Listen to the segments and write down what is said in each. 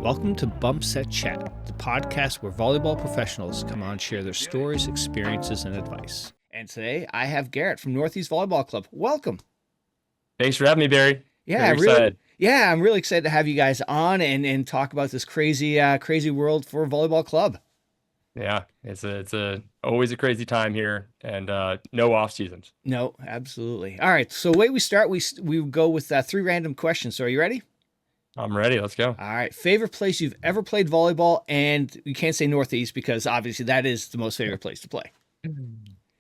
Welcome to Bump Set Chat, the podcast where volleyball professionals come on and share their stories, experiences, and advice. And today I have Garrett from Northeast Volleyball Club. Welcome. Thanks for having me, Barry. Yeah, Very excited. I'm really excited to have you guys on and talk about this crazy world for volleyball club. Yeah, it's always a crazy time here, and no off seasons. No, absolutely. All right, so the way we start, we go with three random questions. So are you ready? I'm ready. Let's go. All right. Favorite place you've ever played volleyball, and you can't say Northeast because obviously that is the most favorite place to play.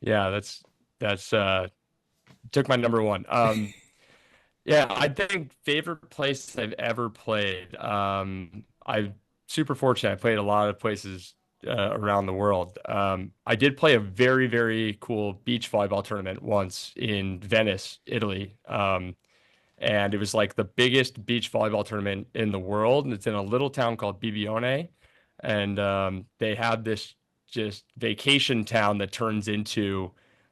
Yeah, that's took my number one. Yeah, I think favorite place I've ever played. I'm super fortunate. I played a lot of places around the world. I did play a very, very cool beach volleyball tournament once in Venice, Italy. And it was like the biggest beach volleyball tournament in the world. And it's in a little town called Bibione. And they have this just vacation town that turns into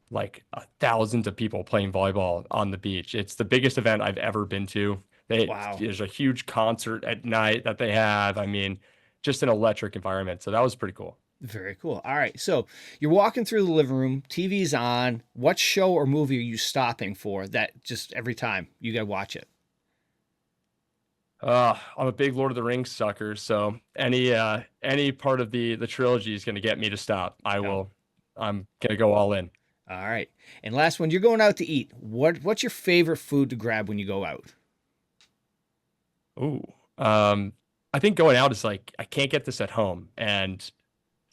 like thousands of people playing volleyball on the beach. It's the biggest event I've ever been to. Wow. There's a huge concert at night that they have. I mean, just an electric environment. So that was pretty cool. Very cool. All right. So you're walking through the living room, TV's on. What show or movie are you stopping for that just every time you got to watch it? I'm a big Lord of the Rings sucker. So any part of the trilogy is going to get me to stop. I'm going to go all in. All right. And last one, you're going out to eat. What's your favorite food to grab when you go out? Ooh. I think going out is like, I can't get this at home. And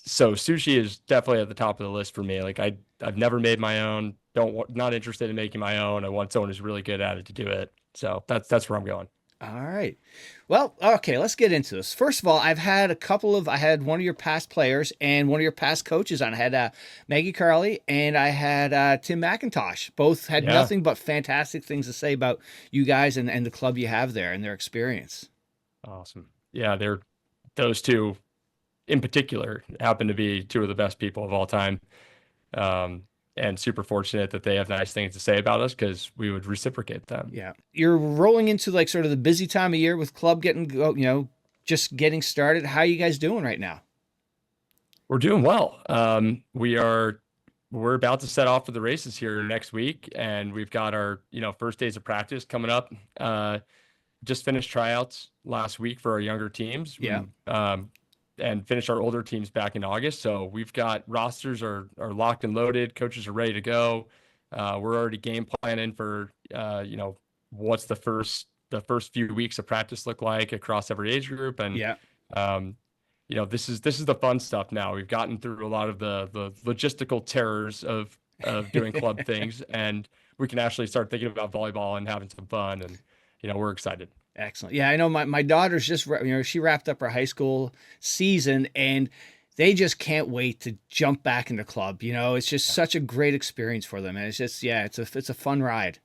so sushi is definitely at the top of the list for me. Like I've never made my own, not interested in making my own. I want someone who's really good at it to do it. So that's where I'm going. All right. Well, okay, let's get into this. First of all, I had one of your past players and one of your past coaches on. I had Maggie Carley and I had Tim McIntosh. Both had nothing but fantastic things to say about you guys and the club you have there and their experience. Awesome. Yeah, those two in particular happen to be two of the best people of all time. And super fortunate that they have nice things to say about us because we would reciprocate them. Yeah. You're rolling into like sort of the busy time of year with club just getting started. How are you guys doing right now? We're doing well. We're about to set off for the races here next week, and we've got our, first days of practice coming up. Just finished tryouts last week for our younger teams. Yeah. And finished our older teams back in August. So we've got rosters are locked and loaded. Coaches are ready to go. We're already game planning for, what's the first few weeks of practice look like across every age group. And, this is the fun stuff now. We've gotten through a lot of the logistical terrors of doing club things, and we can actually start thinking about volleyball and having some fun. And, we're excited. Excellent. Yeah, I know my daughter's just, she wrapped up her high school season and they just can't wait to jump back into club. It's just such a great experience for them. And it's just, it's a fun ride.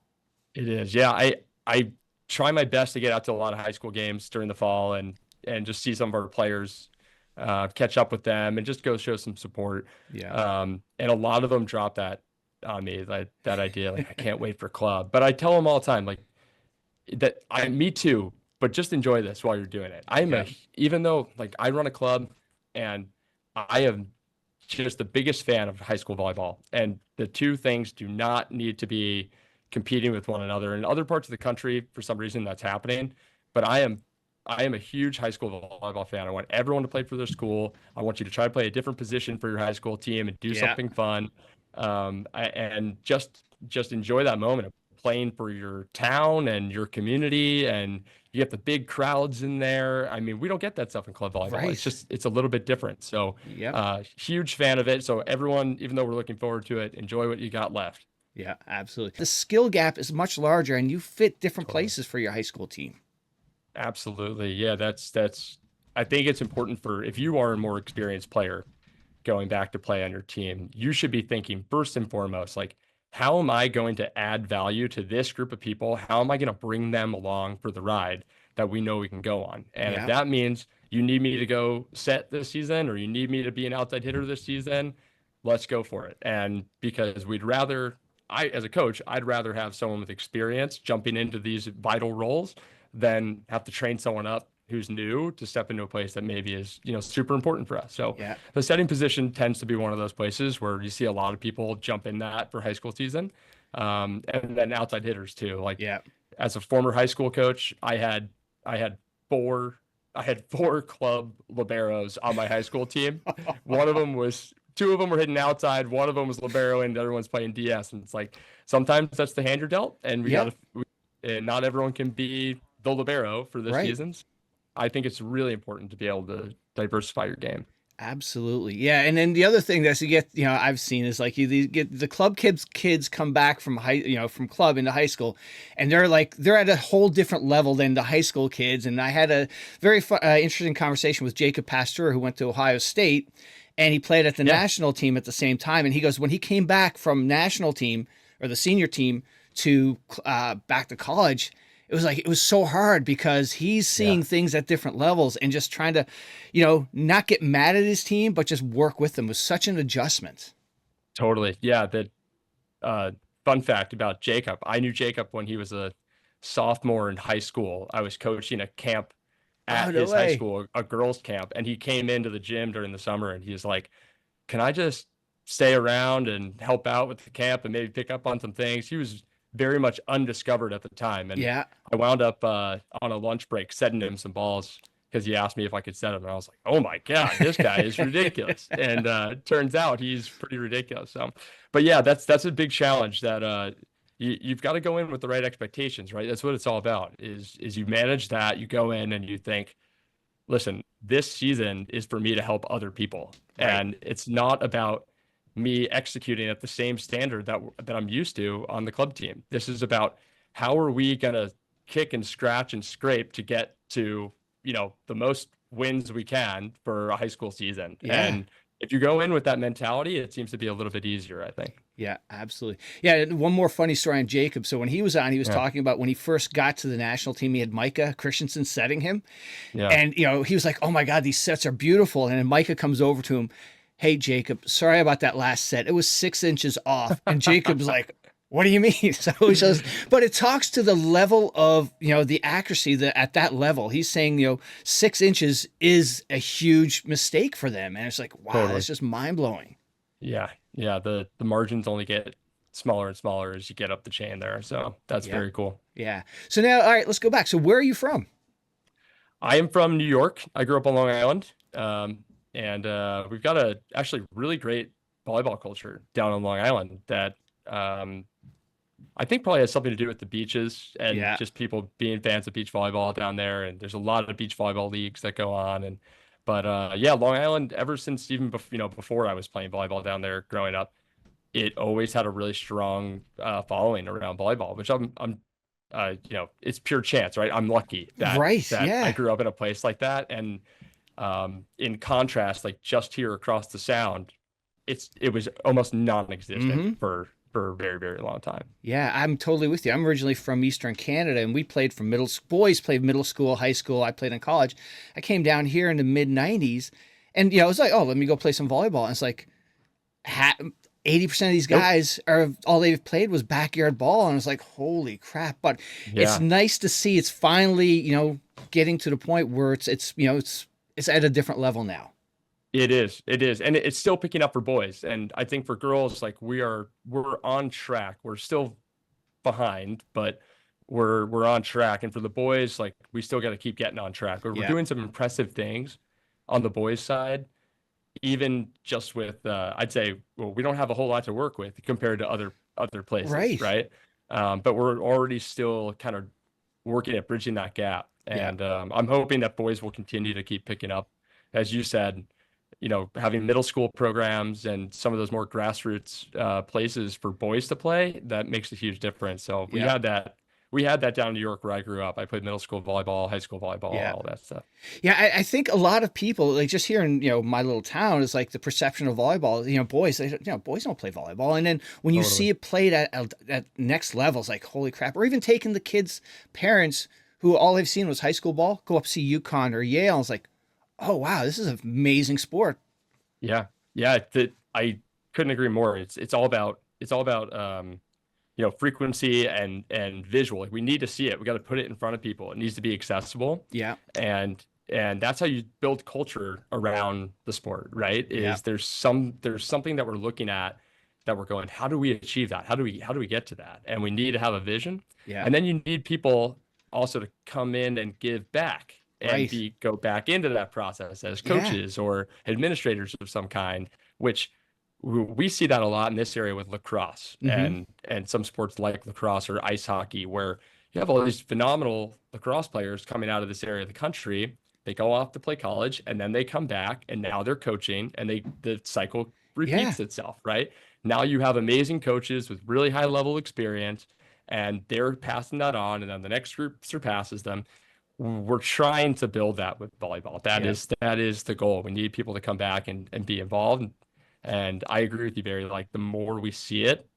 It is. Yeah. I try my best to get out to a lot of high school games during the fall and just see some of our players, catch up with them and just go show some support. Yeah. And a lot of them drop that on me, that idea, like, I can't wait for club, but I tell them all the time, like, me too, but just enjoy this while you're doing it. Even though like I run a club and I am just the biggest fan of high school volleyball, and the two things do not need to be competing with one another. In other parts of the country, for some reason that's happening, but I am a huge high school volleyball fan. I want everyone to play for their school. I want you to try to play a different position for your high school team and do something fun. And just enjoy that moment of playing for your town and your community, and you get the big crowds in there. I mean, we don't get that stuff in club volleyball. Right. It's a little bit different. So huge fan of it. So everyone, even though we're looking forward to it, enjoy what you got left. Yeah, absolutely. The skill gap is much larger and you fit different places for your high school team. Absolutely. Yeah, that's I think it's important if you are a more experienced player going back to play on your team, you should be thinking first and foremost, like, how am I going to add value to this group of people? How am I going to bring them along for the ride that we know we can go on? And if that means you need me to go set this season, or you need me to be an outside hitter this season, let's go for it. And because as a coach, I'd rather have someone with experience jumping into these vital roles than have to train someone up who's new to step into a place that maybe is, super important for us. So Yeah. the setting position tends to be one of those places where you see a lot of people jump in that for high school season. And then outside hitters too. Like Yeah. as a former high school coach, I had four club liberos on my high school team. Two of them were hitting outside. One of them was libero, and the other one's playing DS. And it's like sometimes that's the hand you're dealt, and and not everyone can be the libero for the seasons. I think it's really important to be able to diversify your game. Absolutely. Yeah. And then the other thing that you get, I've seen is like you get the club kids come back from from club into high school, and they're at a whole different level than the high school kids. And I had a very interesting conversation with Jacob Pasteur, who went to Ohio State, and he played at the national team at the same time. And he goes, when he came back from national team or the senior team to back to college, it was so hard because he's seeing things at different levels and just trying to, not get mad at his team, but just work with them was such an adjustment. Totally. Yeah. Fun fact about Jacob. I knew Jacob when he was a sophomore in high school. I was coaching a camp at his high school, a girls camp, and he came into the gym during the summer and he was like, can I just stay around and help out with the camp and maybe pick up on some things? He was very much undiscovered at the time. And I wound up on a lunch break setting him some balls because he asked me if I could set him. And I was like, oh my God, this guy is ridiculous. And it turns out he's pretty ridiculous. So, but yeah, that's a big challenge that you've got to go in with the right expectations, right? That's what it's all about is you manage that, you go in and you think, listen, this season is for me to help other people. Right. And it's not about me executing at the same standard that I'm used to on the club team. This is about how are we going to kick and scratch and scrape to get to, the most wins we can for a high school season. Yeah. And if you go in with that mentality, it seems to be a little bit easier, I think. Yeah, absolutely. Yeah, one more funny story on Jacob. So when he was on, he was talking about when he first got to the national team, he had Micah Christensen setting him. Yeah. And, he was like, oh my God, these sets are beautiful. And then Micah comes over to him, hey, Jacob, sorry about that last set. It was 6 inches off. And Jacob's like, what do you mean? So it's just, but it talks to the level of, the accuracy that at that level, he's saying, 6 inches is a huge mistake for them. And it's like, wow, totally. It's just mind blowing. Yeah. Yeah. The margins only get smaller and smaller as you get up the chain there. So that's very cool. Yeah. So now, all right, let's go back. So where are you from? I am from New York. I grew up on Long Island. And we've got a actually really great volleyball culture down on Long Island that I think probably has something to do with the beaches and just people being fans of beach volleyball down there. And there's a lot of beach volleyball leagues that go on. But Long Island, ever since even before I was playing volleyball down there growing up, it always had a really strong following around volleyball, which I'm it's pure chance, right? I'm lucky that I grew up in a place like that. And in contrast, like just here across the sound, it was almost non-existent for a very, very long time. Yeah, I'm totally with you. I'm originally from Eastern Canada, and we played from boys played middle school, high school. I played in college. I came down here in the mid 90s, and it was like, oh, let me go play some volleyball. And it's like 80% of these guys are all they've played was backyard ball, and it's like, holy crap! But it's nice to see it's finally getting to the point where it's at a different level now. It is. And it's still picking up for boys. And I think for girls, like we're on track. We're still behind, but we're on track. And for the boys, like we still got to keep getting on track. We're doing some impressive things on the boys side, even just with, I'd say, well, we don't have a whole lot to work with compared to other places. Right. But we're already still kind of working at bridging that gap. And I'm hoping that boys will continue to keep picking up, as you said, having middle school programs and some of those more grassroots places for boys to play, that makes a huge difference. So we had that down in New York where I grew up. I played middle school volleyball, high school volleyball, all that stuff. Yeah, I think a lot of people, like just here in my little town, is like the perception of volleyball. Boys, boys don't play volleyball, and then when you see it played at next levels, like holy crap! Or even taking the kids' parents who all they've seen was high school ball, go up see UConn or Yale, and it's like, oh wow, this is an amazing sport. Yeah. I couldn't agree more. It's all about frequency and visual. Like we need to see it. We got to put it in front of people. It needs to be accessible. Yeah. And that's how you build culture around the sport, right? Yeah. There's something that we're looking at that we're going, how do we achieve that? How do we get to that? And we need to have a vision. Yeah. And then you need people also to come in and give back and go back into that process as coaches or administrators of some kind, which we see that a lot in this area with lacrosse and some sports like lacrosse or ice hockey, where you have all these phenomenal lacrosse players coming out of this area of the country. They go off to play college and then they come back and now they're coaching and the cycle repeats itself, right? Now you have amazing coaches with really high level experience and they're passing that on, and then the next group surpasses them. We're trying to build that with volleyball. That is the goal. We need people to come back and be involved. And I agree with you, Barry. Like the more we see it,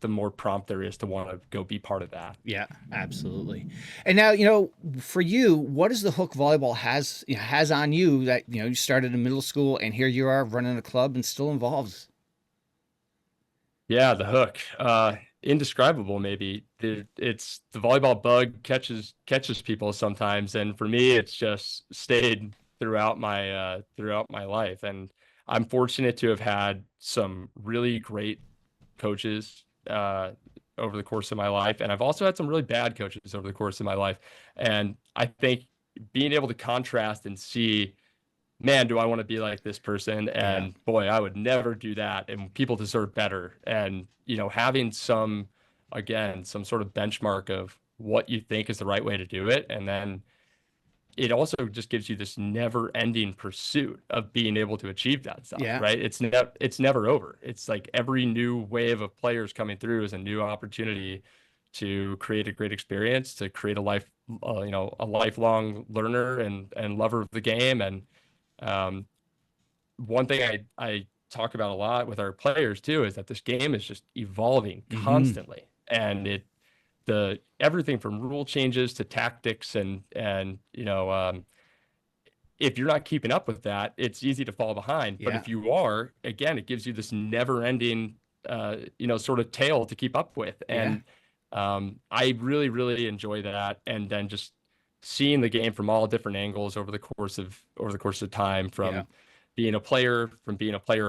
the more prompt there is to want to go be part of that. Yeah, absolutely. And now, for you, what is the hook volleyball has on you that, you started in middle school and here you are running a club and still involved? Yeah, the hook, indescribable. Maybe it's the volleyball bug catches people sometimes. And for me, it's just stayed throughout my life. And I'm fortunate to have had some really great coaches over the course of my life. And I've also had some really bad coaches over the course of my life. And I think being able to contrast and see, man, do I want to be like this person? And boy, I would never do that. And people deserve better. And, having some sort of benchmark of what you think is the right way to do it. And then it also just gives you this never ending pursuit of being able to achieve that stuff, right? It's never over. It's like every new wave of players coming through is a new opportunity to create a great experience, to create a lifelong learner and lover of the game. And one thing I talk about a lot with our players too, is that this game is just evolving constantly. And everything from rule changes to tactics and if you're not keeping up with that, it's easy to fall behind. But if you are, again, it gives you this never ending, sort of tail to keep up with. And I really, really enjoy that. And then just seeing the game from all different angles over the course of time, from being a player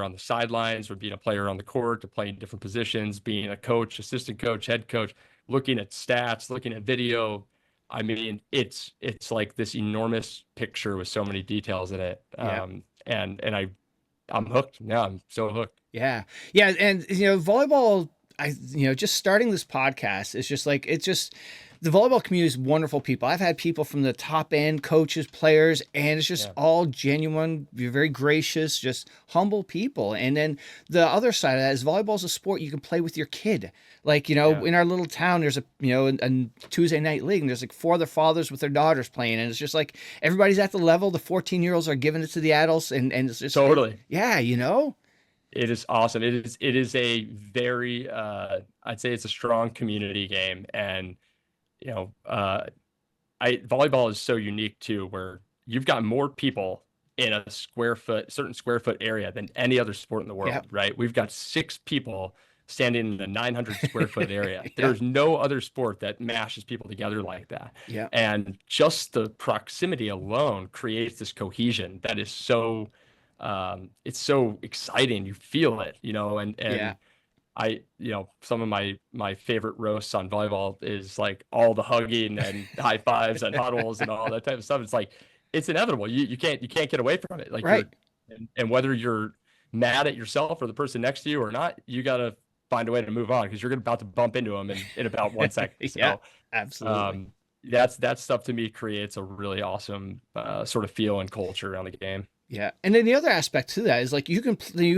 on the sidelines, or being a player on the court, to playing different positions, being a coach, assistant coach, head coach, looking at stats, looking at video. I mean, it's like this enormous picture with so many details in it. And I'm hooked now. I'm so hooked. Yeah. Yeah. And, volleyball, just starting this podcast is just like, the volleyball community is wonderful people. I've had people from the top end, coaches, players, and it's just all genuine. You're very gracious, just humble people. And then the other side of that is volleyball is a sport you can play with your kid. Like, in our little town, there's a Tuesday night league, and there's like 4 other fathers with their daughters playing. And it's just like, everybody's at the level. The 14-year-olds are giving it to the adults. And it's just, totally. It is awesome. It is a very, I'd say it's a strong community game. And, volleyball is so unique too, where you've got more people in a certain square foot area than any other sport in the world, right? We've got 6 people standing in a 900 square foot area. There's no other sport that mashes people together like that. Yeah. And just the proximity alone creates this cohesion that is so, it's so exciting. You feel it, and some of my favorite roasts on volleyball is like all the hugging and high fives and huddles and all that type of stuff. It's like, it's inevitable. You can't get away from it. Like, right. And whether you're mad at yourself or the person next to you or not, you got to find a way to move on, because you're about to bump into them in about 1 second. So, absolutely. That stuff to me creates a really awesome sort of feel and culture around the game. Yeah. And then the other aspect to that is like, you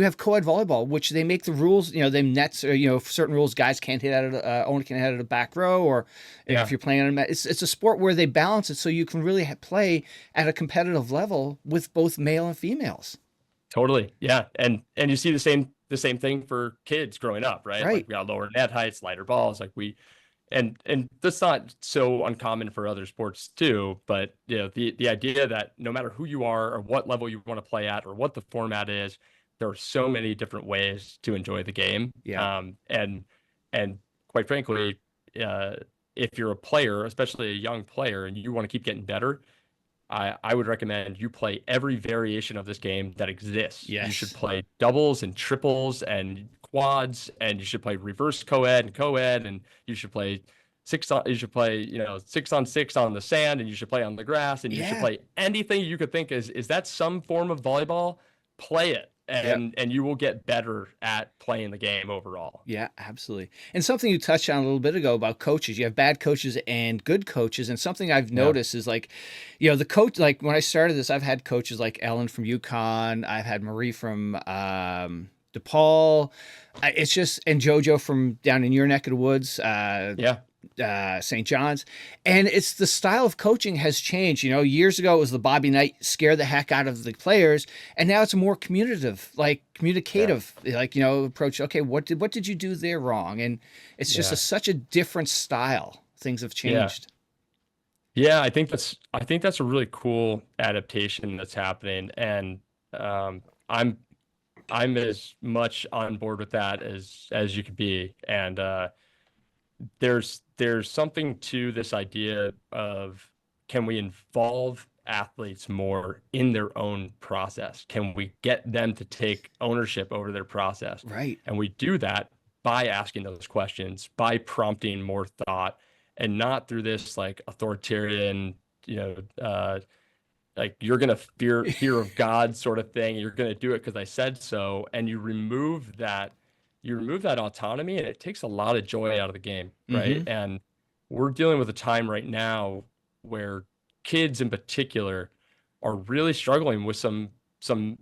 have co-ed volleyball, which they make the rules, them nets, or, certain rules, guys can't hit out of only can hit out of the back row, or if you're playing on a net, it's a sport where they balance it so you can really play at a competitive level with both male and females. Totally. Yeah. And you see the same thing for kids growing up, right? Right. Like, we got lower net heights, lighter balls. Like and that's not so uncommon for other sports too, but the idea that no matter who you are or what level you want to play at or what the format is, there are so many different ways to enjoy the game. Yeah. And quite frankly, if you're a player, especially a young player, and you want to keep getting better, I would recommend you play every variation of this game that exists. You should Yes. play doubles and triples and quads, and you should play reverse co-ed and co-ed, and you should play you should play, 6-on-6 on the sand, and you should play on the grass, and you should Yeah. play anything you could think is that some form of volleyball? Play it. Yep. And you will get better at playing the game overall. Yeah, absolutely. And something you touched on a little bit ago about coaches. You have bad coaches and good coaches. And something I've noticed is like, the coach, like when I started this, I've had coaches like Ellen from UConn. I've had Marie from DePaul. It's just, and JoJo from down in your neck of the woods. St. John's, and it's the style of coaching has changed. Years ago it was the Bobby Knight scare the heck out of the players, and now it's a more communicative approach. Okay, what did you do there wrong? And it's just such a different style. Things have changed. Yeah, I think that's a really cool adaptation that's happening, and I'm as much on board with that as you could be. And there's something to this idea of, can we involve athletes more in their own process? Can we get them to take ownership over their process? Right. And we do that by asking those questions, by prompting more thought, and not through this like authoritarian, like you're going to fear of God sort of thing. You're going to do it because I said so. And you remove that autonomy, and it takes a lot of joy out of the game, right? Mm-hmm. And we're dealing with a time right now where kids in particular are really struggling with some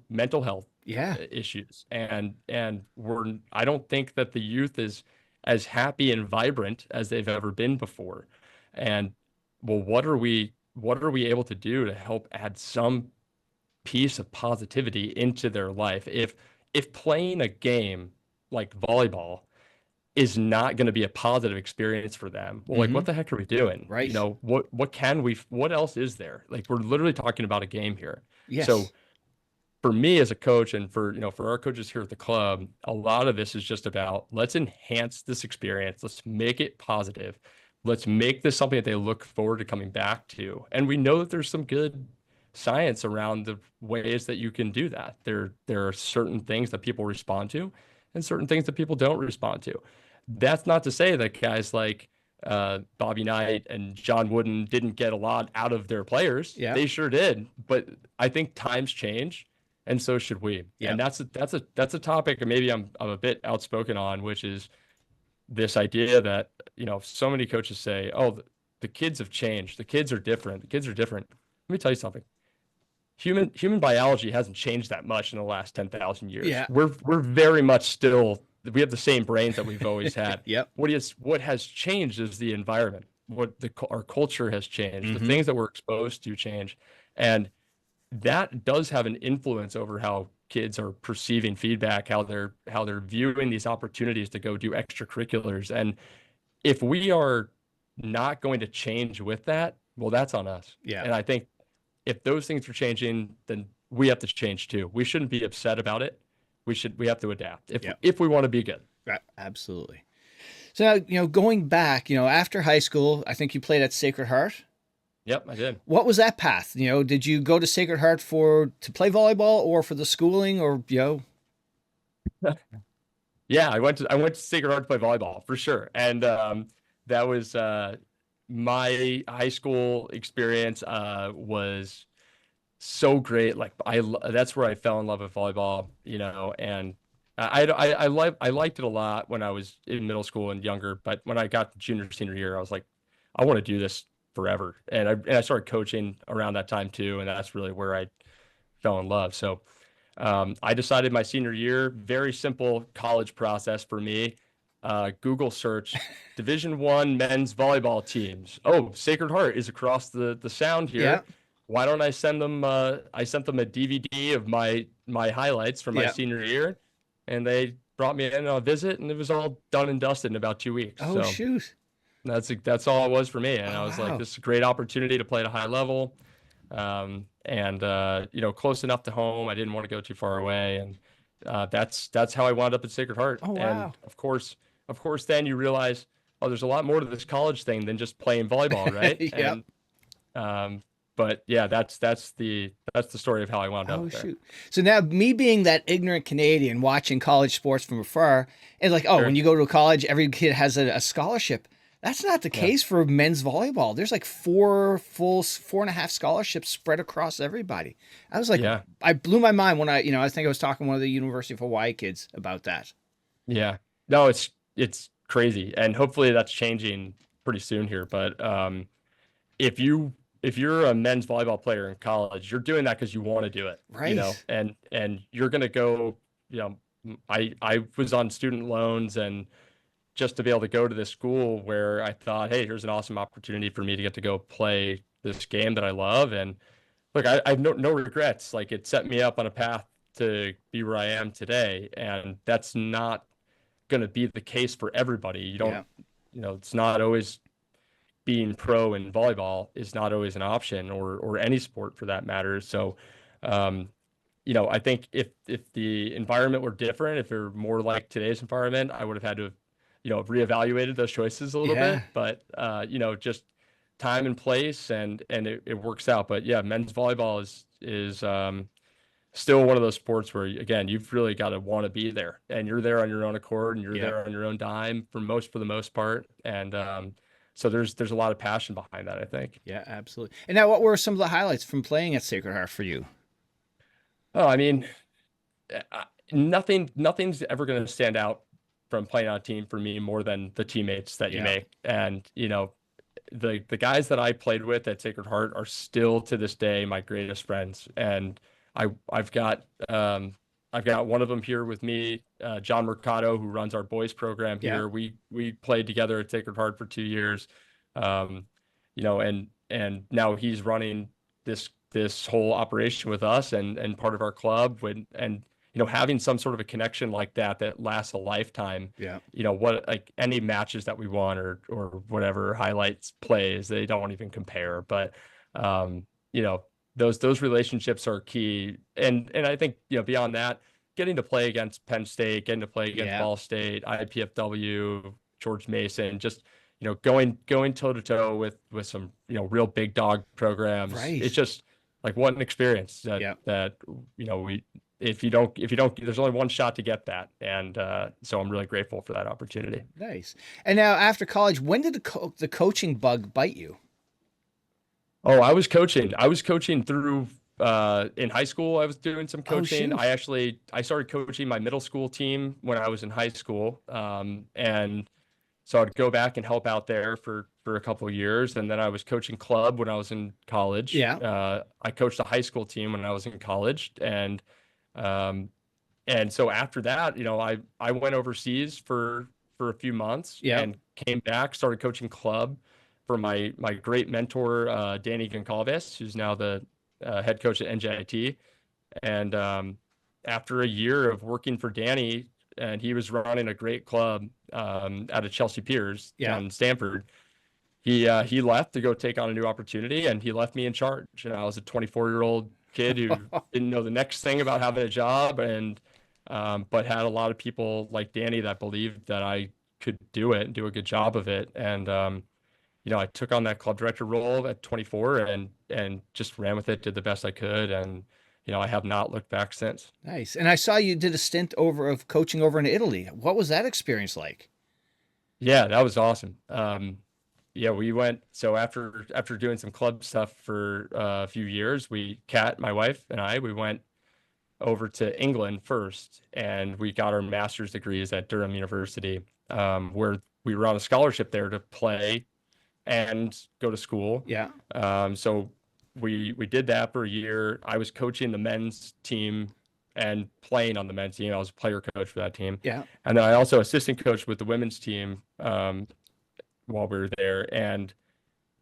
mental health issues, and I don't think that the youth is as happy and vibrant as they've ever been before. And well, what are we able to do to help add some piece of positivity into their life? If playing a game like volleyball is not going to be a positive experience for them, well, like what the heck are we doing? Right. What else is there? Like, we're literally talking about a game here. Yes. So for me as a coach, and for our coaches here at the club, a lot of this is just about, let's enhance this experience. Let's make it positive. Let's make this something that they look forward to coming back to. And we know that there's some good science around the ways that you can do that. There are certain things that people respond to, and certain things that people don't respond to. That's not to say that guys like Bobby Knight and John Wooden didn't get a lot out of their players. Yeah. They sure did. But I think times change, and so should we. Yeah. And that's a topic, and maybe I'm a bit outspoken on, which is this idea that, so many coaches say, oh, the kids have changed. The kids are different. The kids are different. Let me tell you something. Human biology hasn't changed that much in the last 10,000 years. Yeah. We're very much still, we have the same brains that we've always had. Yep. What has changed is the environment. Our culture has changed. The things that we're exposed to change. And that does have an influence over how kids are perceiving feedback, how they're viewing these opportunities to go do extracurriculars. And if we are not going to change with that, well, that's on us. Yeah. And I think if those things are changing, then we have to change too. We shouldn't be upset about it. We have to adapt if we want to be good. Right. Absolutely. So now, going back, after high school, I think you played at Sacred Heart. Yep, I did. What was that path? Did you go to Sacred Heart to play volleyball, or for the schooling, or Yeah, I went to Sacred Heart to play volleyball for sure. And that was my high school experience was so great. Like that's where I fell in love with volleyball, and I liked it a lot when I was in middle school and younger. But when I got to junior, senior year, I was like, I want to do this forever. And I started coaching around that time too. And that's really where I fell in love. So I decided my senior year, very simple college process for me. Google search Division I men's volleyball teams. Oh, Sacred Heart is across the sound here. Yeah. Why don't I send them? I sent them a DVD of my highlights from my senior year, and they brought me in on a visit, and it was all done and dusted in about 2 weeks. Oh, shoot. That's all it was for me. And I was wow. like, this is a great opportunity to play at a high level. And close enough to home. I didn't want to go too far away. And that's how I wound up at Sacred Heart. Oh, wow. And of course, then you realize, oh, there's a lot more to this college thing than just playing volleyball, right? Yep. And but yeah, that's the story of how I wound Oh, up there. shoot. So now, me being that ignorant Canadian watching college sports from afar, and like, oh, Sure. when you go to a college, every kid has a scholarship. That's not the Yeah. case for men's volleyball. There's like 4.5 scholarships spread across everybody. I was like, Yeah. I blew my mind when I think I was talking to one of the University of Hawaii kids about that. Yeah. No, it's crazy. And hopefully that's changing pretty soon here. But if you if you're a men's volleyball player in college, you're doing that because you want to do it, Right. and you're gonna go, I was on student loans, and just to be able to go to this school where I thought, hey, here's an awesome opportunity for me to get to go play this game that I love. And look, I have no regrets. Like, it set me up on a path to be where I am today. And that's not going to be the case for everybody. You don't, Yeah. it's not always being pro in volleyball is not always an option, or any sport for that matter. So, um, I think if the environment were different, if it were more like today's environment, I would have had to have, reevaluated those choices a little Yeah. bit. But just time and place, and it works out. But yeah, men's volleyball is still one of those sports where, again, you've really got to want to be there, and you're there on your own accord, and you're Yeah. there on your own dime for the most part. And so there's a lot of passion behind that, I think. Yeah, absolutely. And now, what were some of the highlights from playing at Sacred Heart for you? Oh, I mean, nothing's ever going to stand out from playing on a team for me more than the teammates that you Yeah. make. And the guys that I played with at Sacred Heart are still to this day my greatest friends. And I've got one of them here with me, John Ricardo, who runs our boys program Yeah. here. We played together at Sacred Heart for 2 years. um, and now he's running this whole operation with us, and part of our club. And having some sort of a connection like that lasts a lifetime. Yeah. What, like, any matches that we won, or whatever highlights plays, they don't even compare. But you know those relationships are key. And I think, beyond that, getting to play against Penn State, getting to play against Yeah. Ball State, IPFW, George Mason, just going toe to toe with some real big dog programs. Right. It's just like, what an experience Yeah. that we if you don't there's only one shot to get that. And so I'm really grateful for that opportunity. Nice. And now, after college, when did the coaching bug bite you? Oh, I was coaching through in high school. I was doing some Oh, coaching. shoot. I started coaching my middle school team when I was in high school. And so I'd go back and help out there for a couple of years. And then I was coaching club when I was in college. Yeah. I coached a high school team when I was in college. Um, and so after that, I went overseas for a few months, Yeah. and came back, started coaching club for my great mentor, Danny Goncalves, who's now the head coach at NJIT. And after a year of working for Danny, and he was running a great club out of Chelsea Piers Yeah. down in Stamford, he left to go take on a new opportunity, and he left me in charge. And I was a 24-year-old kid who didn't know the next thing about having a job, and but had a lot of people like Danny that believed that I could do it and do a good job of it. And I took on that club director role at 24, and just ran with it, did the best I could. And I have not looked back since. Nice. And I saw you did a stint of coaching over in Italy. What was that experience like? Yeah, that was awesome. Yeah, we went. So after doing some club stuff for a few years, Kat, my wife, and we went over to England first, and we got our master's degrees at Durham University, where we were on a scholarship there to play and go to school. Yeah. So we did that for a year. I was coaching the men's team and playing on the men's team. I was a player coach for that team. Yeah. And then I also assistant coached with the women's team while we were there. And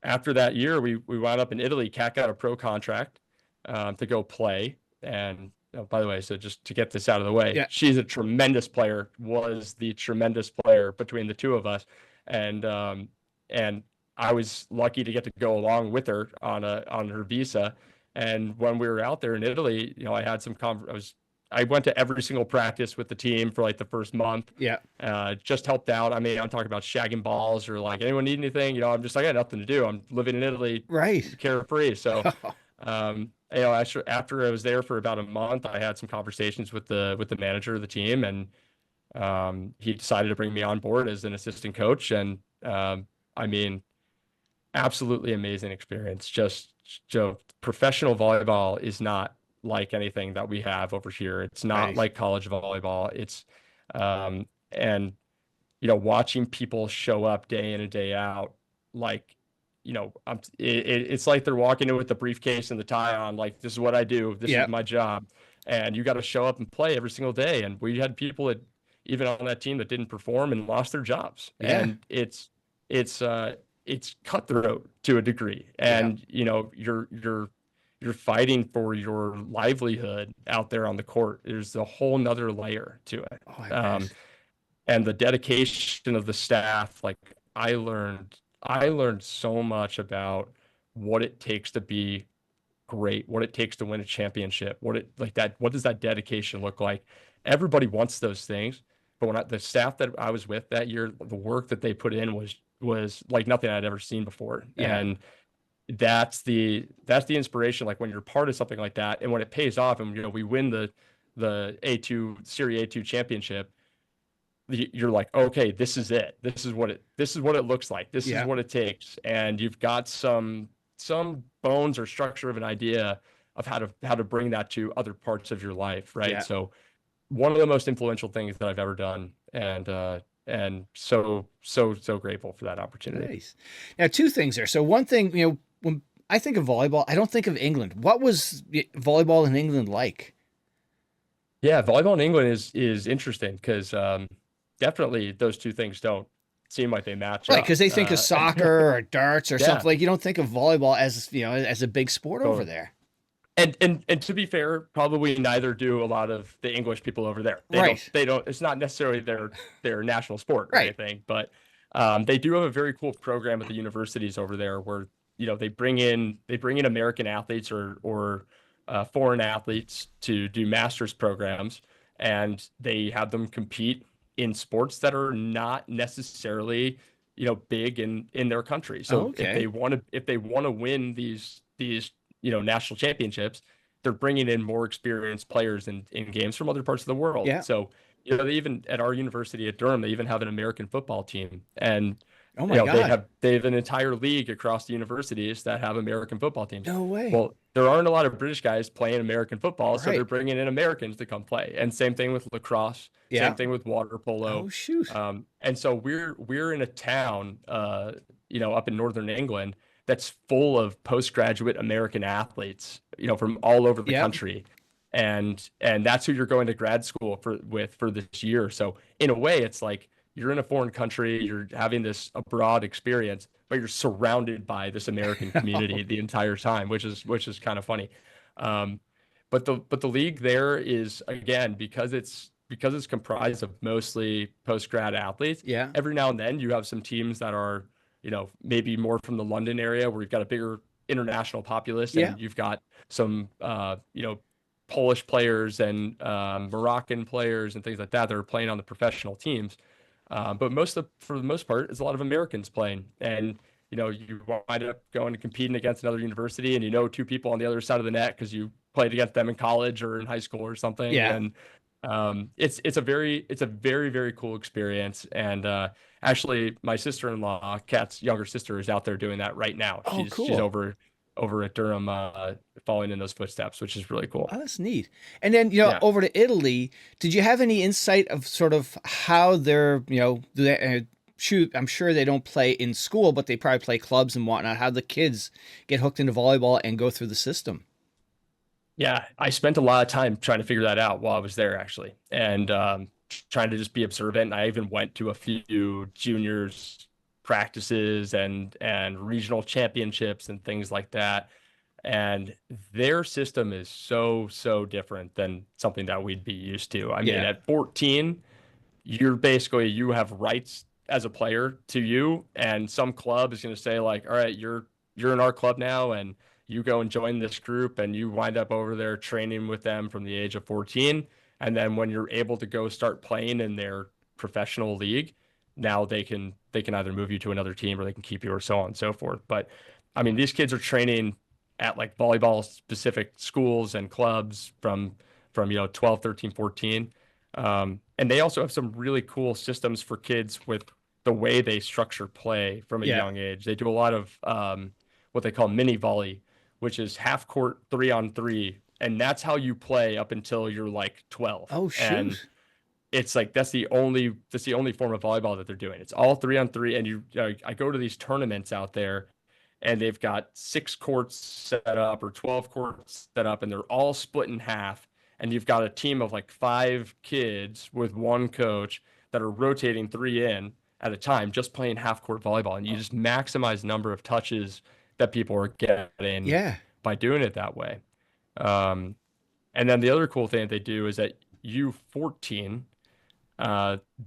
after that year, we wound up in Italy. Kat got a pro contract to go play. And by the way, so just to get this out of the way, Yeah. she's a tremendous player, was the tremendous player between the two of us. And I was lucky to get to go along with her on her visa. And when we were out there in Italy, I had I was I went to every single practice with the team for like the first month. Yeah. Just helped out. I mean, I'm talking about shagging balls or like anyone need anything, you know, I'm just like, I got nothing to do. I'm living in Italy, Right. carefree. So, you know, after I was there for about a month, I had some conversations with the manager of the team, and he decided to bring me on board as an assistant coach. And I mean, absolutely amazing experience. Just professional volleyball is not like anything that we have over here. It's not Right. like college volleyball. It's and you know, watching people show up day in and day out, like, you know, it's like they're walking in with the briefcase and the tie on, like, this is what I do, this Yeah. is my job, and you got to show up and play every single day. And we had people that even on that team that didn't perform and lost their jobs. Yeah. And it's cutthroat to a degree, and you know, you're fighting for your livelihood out there on the court. There's a whole nother layer to it. Oh, I bet. And the dedication of the staff, like, I learned so much about what it takes to be great, what it takes to win a championship, what does that dedication look like? Everybody wants those things, but the staff that I was with that year, the work that they put in was like nothing I'd ever seen before. Yeah. And that's the inspiration, like when you're part of something like that, and when it pays off, and you know, we win the A2 Serie A2 championship, you're like, okay, this is it. This is what it looks like. This is what it takes. And you've got some bones or structure of an idea of how to bring that to other parts of your life, right? Yeah. So one of the most influential things that I've ever done, and so grateful for that opportunity. Nice. Now, two things there. So one thing, you know, when I think of volleyball, I don't think of England. What was volleyball in England like? Yeah, volleyball in England is interesting because definitely those two things don't seem like they match Right, up. because they think of soccer or darts or Yeah. something. Like, you don't think of volleyball as, you know, as a big sport over there. And to be fair, probably neither do a lot of the English people over there. They don't. It's not necessarily their national sport or anything, but they do have a very cool program at the universities over there where, you know, they bring in American athletes or foreign athletes to do master's programs, and they have them compete in sports that are not necessarily, you know, big in their country. So if they want to win these you know, national championships, they're bringing in more experienced players in games from other parts of the world. Yeah. So, you know, they even at our university at Durham, they even have an American football team, and Oh my God. they have an entire league across the universities that have American football teams. No way. Well, there aren't a lot of British guys playing American football, so Right. they're bringing in Americans to come play. And same thing with lacrosse. Yeah. Same thing with water polo. Oh shoot. And so we're in a town, you know, up in northern England that's full of postgraduate American athletes, you know, from all over the country. And that's who you're going to grad school for this year. So in a way, it's like you're in a foreign country, you're having this abroad experience, but you're surrounded by this American community the entire time, which is kind of funny. But the league there is, again, because it's comprised of mostly post-grad athletes. Yeah. Every now and then you have some teams that are, you know, maybe more from the London area where you've got a bigger international populace, and you've got some, you know, Polish players and Moroccan players and things like that are playing on the professional teams. But for the most part, it's a lot of Americans playing. And, you know, you wind up going and competing against another university, and you know two people on the other side of the net because you played against them in college or in high school or something. Yeah. And it's a very, very cool experience. And actually, my sister-in-law, Kat's younger sister, is out there doing that right now. Oh, cool. She's over at Durham, following in those footsteps, which is really cool. Oh, that's neat. And then, you know, over to Italy, did you have any insight of sort of how they're, you know, shoot, I'm sure they don't play in school, but they probably play clubs and whatnot, how the kids get hooked into volleyball and go through the system? Yeah, I spent a lot of time trying to figure that out while I was there, actually, and trying to just be observant. I even went to a few juniors practices and regional championships and things like that. And their system is so different than something that we'd be used to. I mean, at 14, you have rights as a player to you, and some club is going to say like, all right, you're in our club now, and you go and join this group and you wind up over there training with them from the age of 14. And then when you're able to go start playing in their professional league, now they can either move you to another team or they can keep you or so on and so forth. But I mean, these kids are training at like volleyball specific schools and clubs from 12, 13, 14. And they also have some really cool systems for kids with the way they structure play from a young age. They do a lot of what they call mini volley, which is half court 3-on-3. And that's how you play up until you're like 12. Oh, shoot. And it's like, that's the only form of volleyball that they're doing. It's all 3-on-3. And I go to these tournaments out there and they've got 6 courts set up or 12 courts set up and they're all split in half. And you've got a team of like 5 kids with one coach that are rotating 3 in at a time, just playing half court volleyball. And you just maximize the number of touches that people are getting by doing it that way. And then the other cool thing that they do is that U14,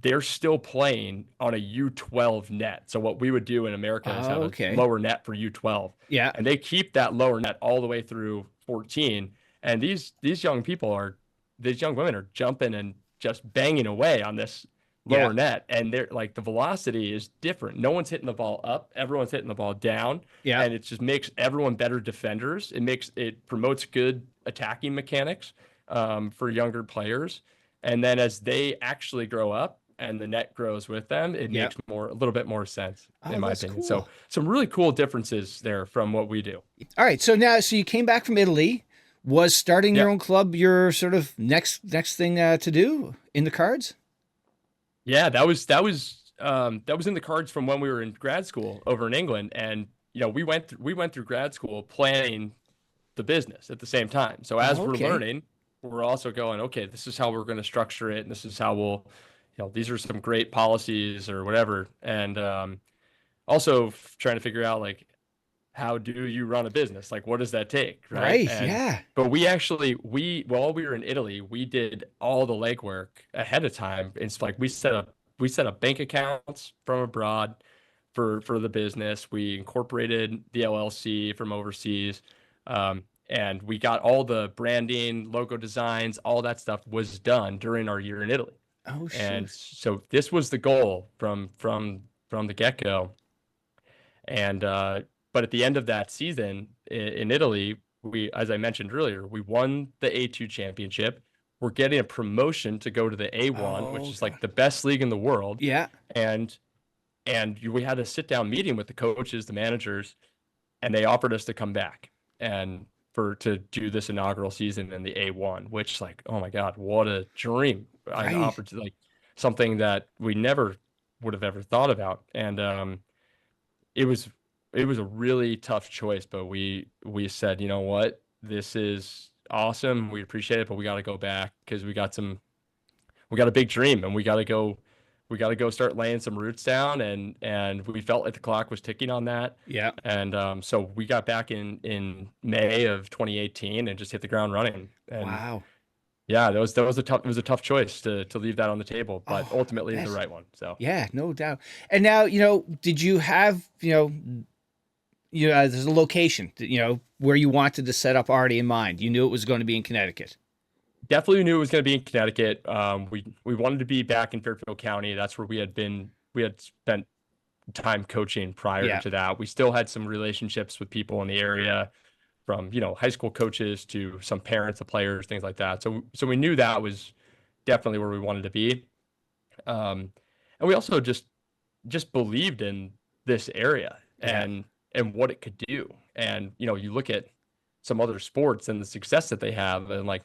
they're still playing on a U12 net. So what we would do in America is have a lower net for U12. Yeah. And they keep that lower net all the way through 14. And these young women are jumping and just banging away on this lower net. And they're like, the velocity is different. No one's hitting the ball up. Everyone's hitting the ball down. Yeah. And it just makes everyone better defenders. It promotes good attacking mechanics for younger players. And then as they actually grow up and the net grows with them, it makes a little bit more sense, in my opinion. Cool. So some really cool differences there from what we do. All right. So you came back from Italy. Was starting your own club your sort of next thing to do in the cards? Yeah, that was in the cards from when we were in grad school over in England, and we went through grad school planning the business at the same time. So as we're learning, we're also going, okay, this is how we're going to structure it, and this is how we'll, these are some great policies or whatever, and also trying to figure out like, how do you run a business? Like, what does that take? Right. But while we were in Italy, we did all the legwork ahead of time. It's like we set up bank accounts from abroad for the business. We incorporated the LLC from overseas. And we got all the branding, logo designs, all that stuff was done during our year in Italy. Oh, shoot. And so this was the goal from the get-go. And, but at the end of that season in Italy, as I mentioned earlier, we won the A2 championship. We're getting a promotion to go to the A1, which is like the best league in the world. Yeah. And we had a sit-down meeting with the coaches, the managers, and they offered us to come back and to do this inaugural season in the A1, which, like, oh my God, what a dream. An opportunity, like something that we never would have ever thought about. And it was a really tough choice, but we said, you know what, this is awesome. We appreciate it, but we got to go back because we got a big dream and we got to go start laying some roots down. And we felt like the clock was ticking on that. Yeah. And so we got back in May of 2018 and just hit the ground running. And wow. Yeah, it was a tough choice to leave that on the table, but ultimately the right one. So yeah, no doubt. And now, did you have, there's a location, where you wanted to set up already in mind? You knew it was going to be in Connecticut. Definitely knew it was going to be in Connecticut. We wanted to be back in Fairfield County. That's where we had spent time coaching prior to that. We still had some relationships with people in the area, from high school coaches to some parents of players, things like that. So we knew that was definitely where we wanted to be. And we also just believed in this area and what it could do. And you look at some other sports and the success that they have, and like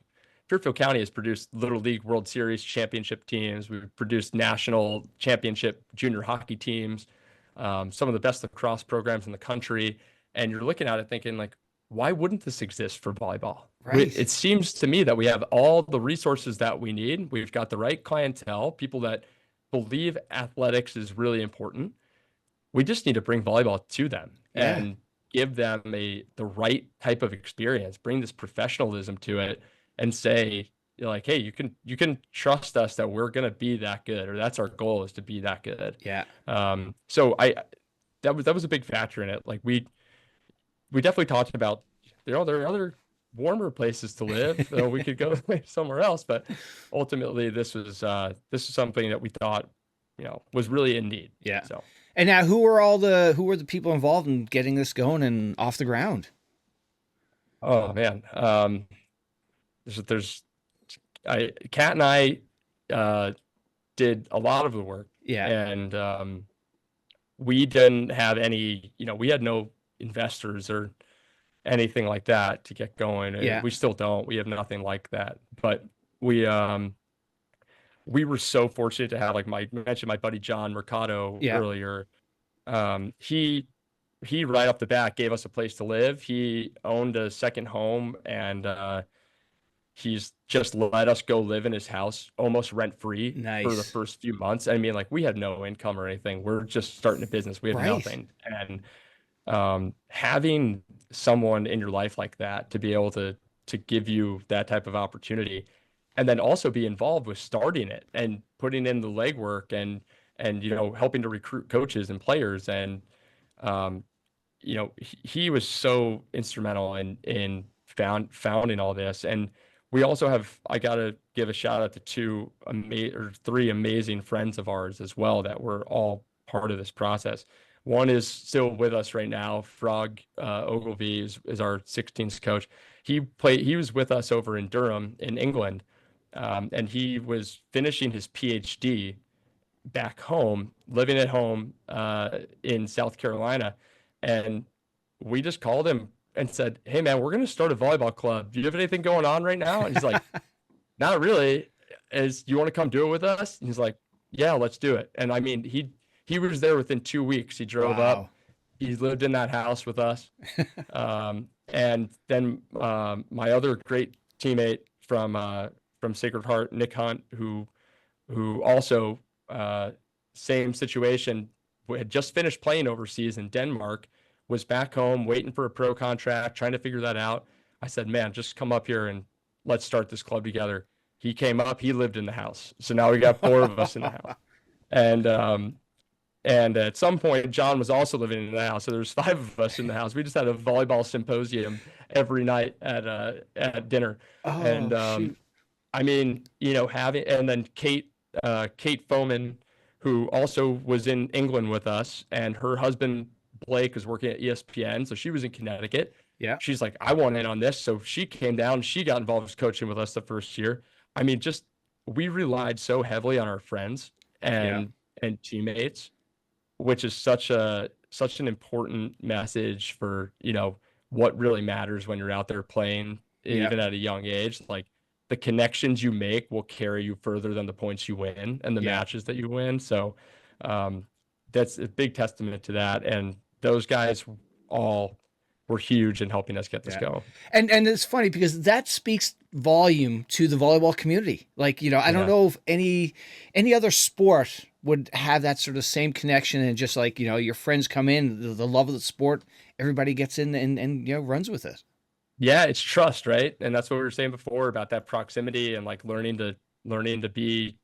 Fairfield County has produced Little League World Series championship teams. We've produced national championship junior hockey teams, some of the best lacrosse programs in the country. And you're looking at it thinking, like, why wouldn't this exist for volleyball? Right. It seems to me that we have all the resources that we need. We've got the right clientele, people that believe athletics is really important. We just need to bring volleyball to them and give them the right type of experience, bring this professionalism to it, and say, like, hey, you can trust us that we're going to be that good, or that's our goal, is to be that good. Yeah. So that was a big factor in it. Like we definitely talked about there are other warmer places to live. So we could go somewhere else. But ultimately, this is something that we thought, was really in need. Yeah. So. And now, who were the people involved in getting this going and off the ground? Oh man, Cat and I did a lot of the work. Yeah. And we didn't have any, we had no investors or anything like that to get going. Yeah. We still don't. We have nothing like that. But we were so fortunate to have, like, I mentioned my buddy John Ricardo earlier. He right off the bat gave us a place to live. He owned a second home, and he's just let us go live in his house almost rent free for the first few months. I mean, like, we had no income or anything. We're just starting a business. We have nothing. And having someone in your life like that to be able to give you that type of opportunity, and then also be involved with starting it and putting in the legwork and helping to recruit coaches and players. And he was so instrumental in founding all this. And we also have, I got to give a shout out to three amazing friends of ours as well that were all part of this process. One is still with us right now. Frog Ogilvy is our 16s coach. He was with us over in Durham in England, and he was finishing his PhD back home, living at home in South Carolina. And we just called him and said, "Hey man, we're going to start a volleyball club. Do you have anything going on right now?" And he's like, "Not really. You want to come do it with us?" And he's like, "Yeah, let's do it." And I mean, he was there within 2 weeks. He drove up. He lived in that house with us. And then my other great teammate from Sacred Heart, Nick Hunt, who also same situation, had just finished playing overseas in Denmark, was back home waiting for a pro contract, trying to figure that out. I said, "Man, just come up here and let's start this club together." He came up, he lived in the house. So now we got 4 of us in the house. And at some point, John was also living in the house. So there's 5 of us in the house. We just had a volleyball symposium every night at dinner. Shoot. I mean, and then Kate Foman, who also was in England with us, and her husband Blake was working at ESPN, so she was in Connecticut. Yeah. She's like, "I want in on this," so she came down. She got involved with coaching with us the first year. I mean, just we relied so heavily on our friends and teammates, which is such an important message for what really matters when you're out there playing, even at a young age. Like, the connections you make will carry you further than the points you win and the matches that you win. So that's a big testament to that. And those guys all were huge in helping us get this going. And it's funny because that speaks volume to the volleyball community. Like, I don't know if any other sport would have that sort of same connection, and just like, your friends come in, the love of the sport, everybody gets in and runs with it. Yeah, it's trust, right? And that's what we were saying before about that proximity and like learning to be,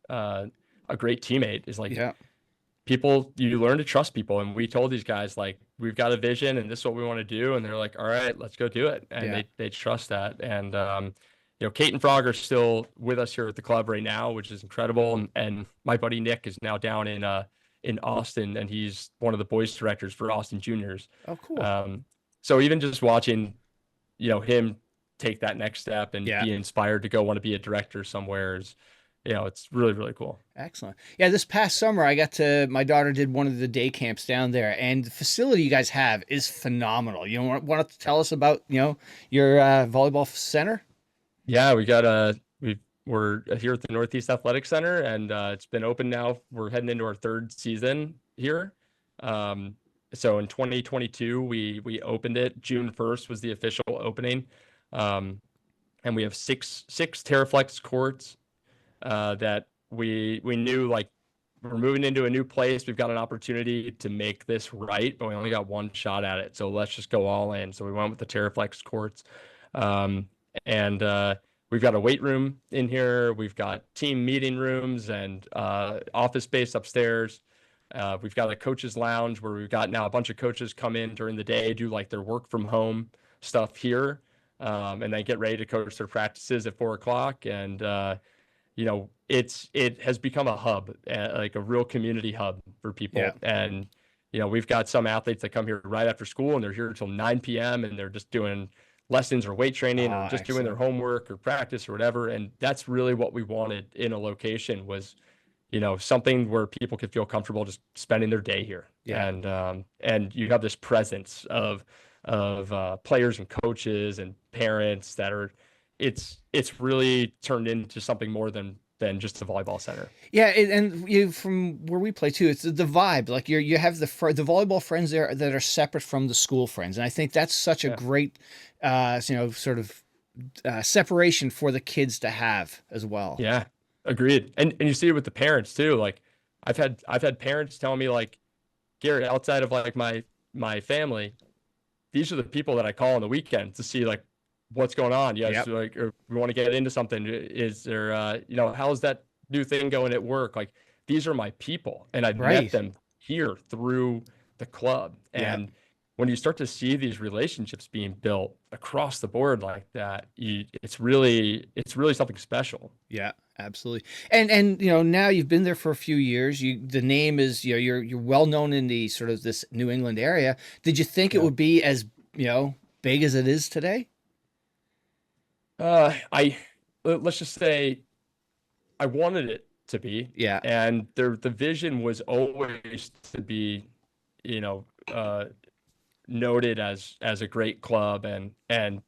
a great teammate is like, people, you learn to trust people. And we told these guys, like, we've got a vision and this is what we want to do. And they're like, "All right, let's go do it." And they trust that. And, Kate and Frog are still with us here at the club right now, which is incredible. And my buddy Nick is now down in Austin, and he's one of the boys directors for Austin Juniors. Oh, cool. So even just watching, him take that next step and be inspired to go want to be a director somewhere is, it's really, really cool. Excellent. Yeah, this past summer, my daughter did one of the day camps down there, and the facility you guys have is phenomenal. You want to tell us about, your volleyball center? Yeah, we're here at the Northeast Athletic Center, and it's been open now. We're heading into our 3rd season here. So in 2022, we opened it. June 1st was the official opening. And we have six Terraflex courts that we knew, like, we're moving into a new place. We've got an opportunity to make this right, but we only got one shot at it. So let's just go all in. So we went with the Terraflex courts. And we've got a weight room in here. We've got team meeting rooms and office space upstairs. We've got a coaches lounge where we've got now a bunch of coaches come in during the day, do like their work from home stuff here, and then get ready to coach their practices at 4 o'clock. And it has become a hub, like a real community hub for people. Yeah. And we've got some athletes that come here right after school, and they're here until 9 p.m. and they're just doing lessons or weight training or just doing their homework or practice or whatever. And that's really what we wanted in a location was, something where people could feel comfortable just spending their day here. Yeah. And you have this presence of players and coaches and parents that are, it's really turned into something more than just a volleyball center. Yeah, and from where we play too, it's the vibe. Like you have the volleyball friends there that are separate from the school friends, and I think that's such a great, sort of separation for the kids to have as well. Yeah, agreed. And you see it with the parents too. Like I've had parents tell me like, Garrett, outside of like my family, these are the people that I call on the weekend to see like what's going on. Yes, like, or we want to get into something. Is there, how's that new thing going at work? Like these are my people, and I've met them here through the club. And when you start to see these relationships being built across the board like that, it's really something special. Yeah, absolutely. And now you've been there for a few years. The name is, you're well known in the sort of this New England area. Did you think it would be as, big as it is today? Let's just say I wanted it to be. Yeah. And the vision was always to be, noted as a great club, and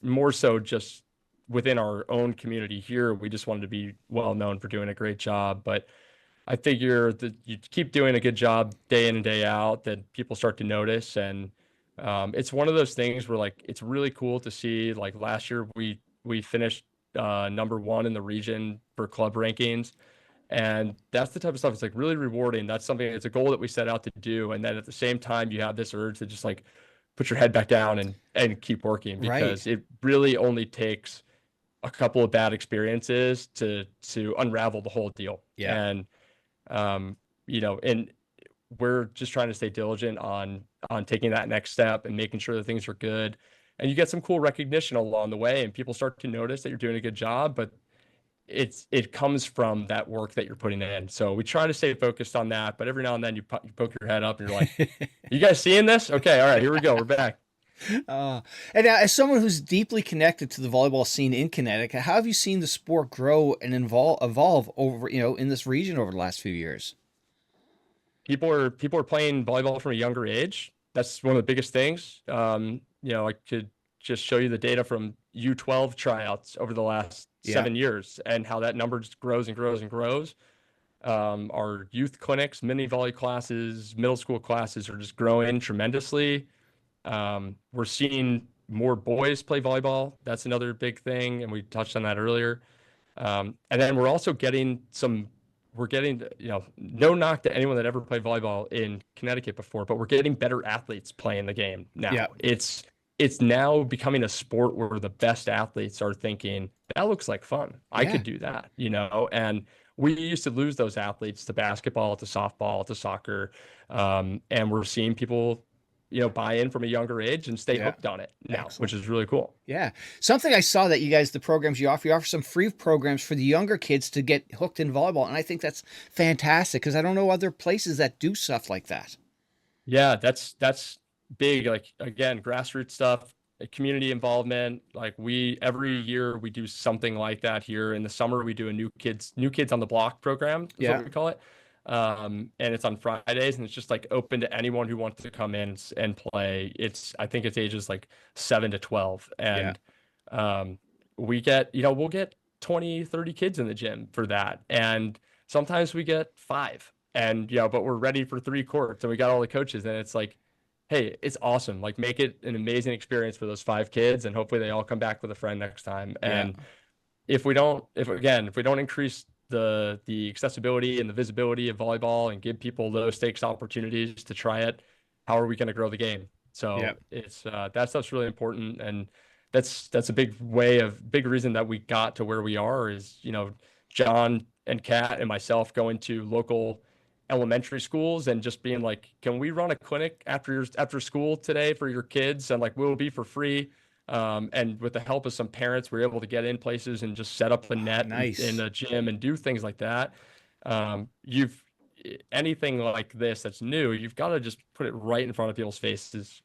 more so just within our own community here. We just wanted to be well known for doing a great job. But I figure that you keep doing a good job day in and day out, that people start to notice. And it's one of those things where like it's really cool to see. Like last year we finished number 1 in the region for club rankings, and that's the type of stuff that's like really rewarding. That's something, it's a goal that we set out to do, and then at the same time you have this urge to just like put your head back down and keep working, because it really only takes a couple of bad experiences to unravel the whole deal. And and we're just trying to stay diligent on taking that next step and making sure that things are good. And you get some cool recognition along the way, and people start to notice that you're doing a good job, but it comes from that work that you're putting in. So we try to stay focused on that, but every now and then you poke your head up and you're like, you guys seeing this? Okay. All right, here we go. We're back. And as someone who's deeply connected to the volleyball scene in Connecticut, how have you seen the sport grow and evolve over, in this region over the last few years? People are playing volleyball from a younger age. That's one of the biggest things. I could just show you the data from U12 tryouts over the last 7 years, and how that number just grows and grows and grows. Our youth clinics, mini volley classes, middle school classes are just growing tremendously. We're seeing more boys play volleyball. That's another big thing, and we touched on that earlier. And then we're also getting no knock to anyone that ever played volleyball in Connecticut before, but we're getting better athletes playing the game now. It's now becoming a sport where the best athletes are thinking, that looks like fun. I could do that, and we used to lose those athletes to basketball, to softball, to soccer. And we're seeing people, buy in from a younger age and stay hooked on it now, which is really cool. Yeah. Something I saw that the programs you offer some free programs for the younger kids to get hooked in volleyball. And I think that's fantastic, because I don't know other places that do stuff like that. Yeah, that's big. Like, again, grassroots stuff, community involvement. Like every year we do something like that here. In the summer, we do a new kids on the block program, is what we call it. And it's on Fridays, and it's just like open to anyone who wants to come in and play. I think it's ages like 7 to 12. And we get, we'll get 20, 30 kids in the gym for that. And sometimes we get 5, and, but we're ready for 3 courts, and we got all the coaches, and it's like, hey, it's awesome. Like, make it an amazing experience for those 5 kids, and hopefully they all come back with a friend next time. And if we don't increase the accessibility and the visibility of volleyball and give people low stakes opportunities to try it, how are we going to grow the game? So it's that stuff's really important. And that's a big reason that we got to where we are is, John and Kat and myself going to local elementary schools and just being like, can we run a clinic after school today for your kids? And like, will be for free. And with the help of some parents, we're able to get in places and just set up a net in Nice. a gym and do things like that. You've anything like this that's new, you've got to just put it right in front of people's faces,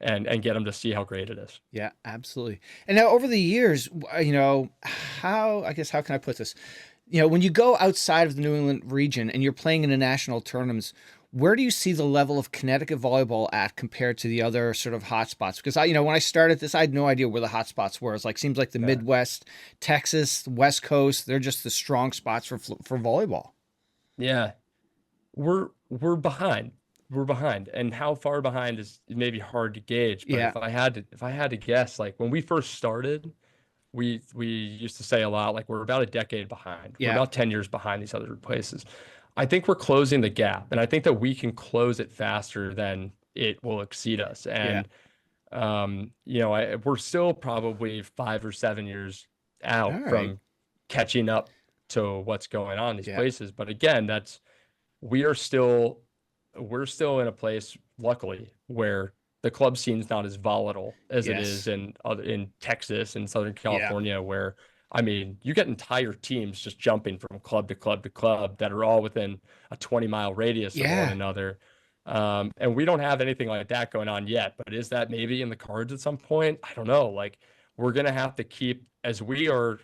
and get them to see how great it is. Yeah, absolutely. And now over the years, how can I put this? When you go outside of the New England region and you're playing in the national tournaments, where do you see the level of Connecticut volleyball at compared to the other sort of hotspots? Because when I started this, I had no idea where the hotspots were. It's like, seems like the Midwest, Texas, West Coast, they're just the strong spots for volleyball. Yeah, we're behind. We're behind, and how far behind is maybe hard to gauge. But if I had to guess, like when we first started, we used to say a lot, like we're about a decade behind. We're about 10 years behind these other places. I think we're closing the gap, and I think that we can close it faster than it will exceed us. And we're still probably 5 or 7 years out from catching up to what's going on in these places. But again, we're still in a place, luckily, where the club scene is not as volatile as it is in Texas and Southern California, where, I mean, you get entire teams just jumping from club to club to club that are all within a 20-mile radius of one another. And we don't have anything like that going on yet, but is that maybe in the cards at some point? I don't know. Like, we're going to have to keep, as we are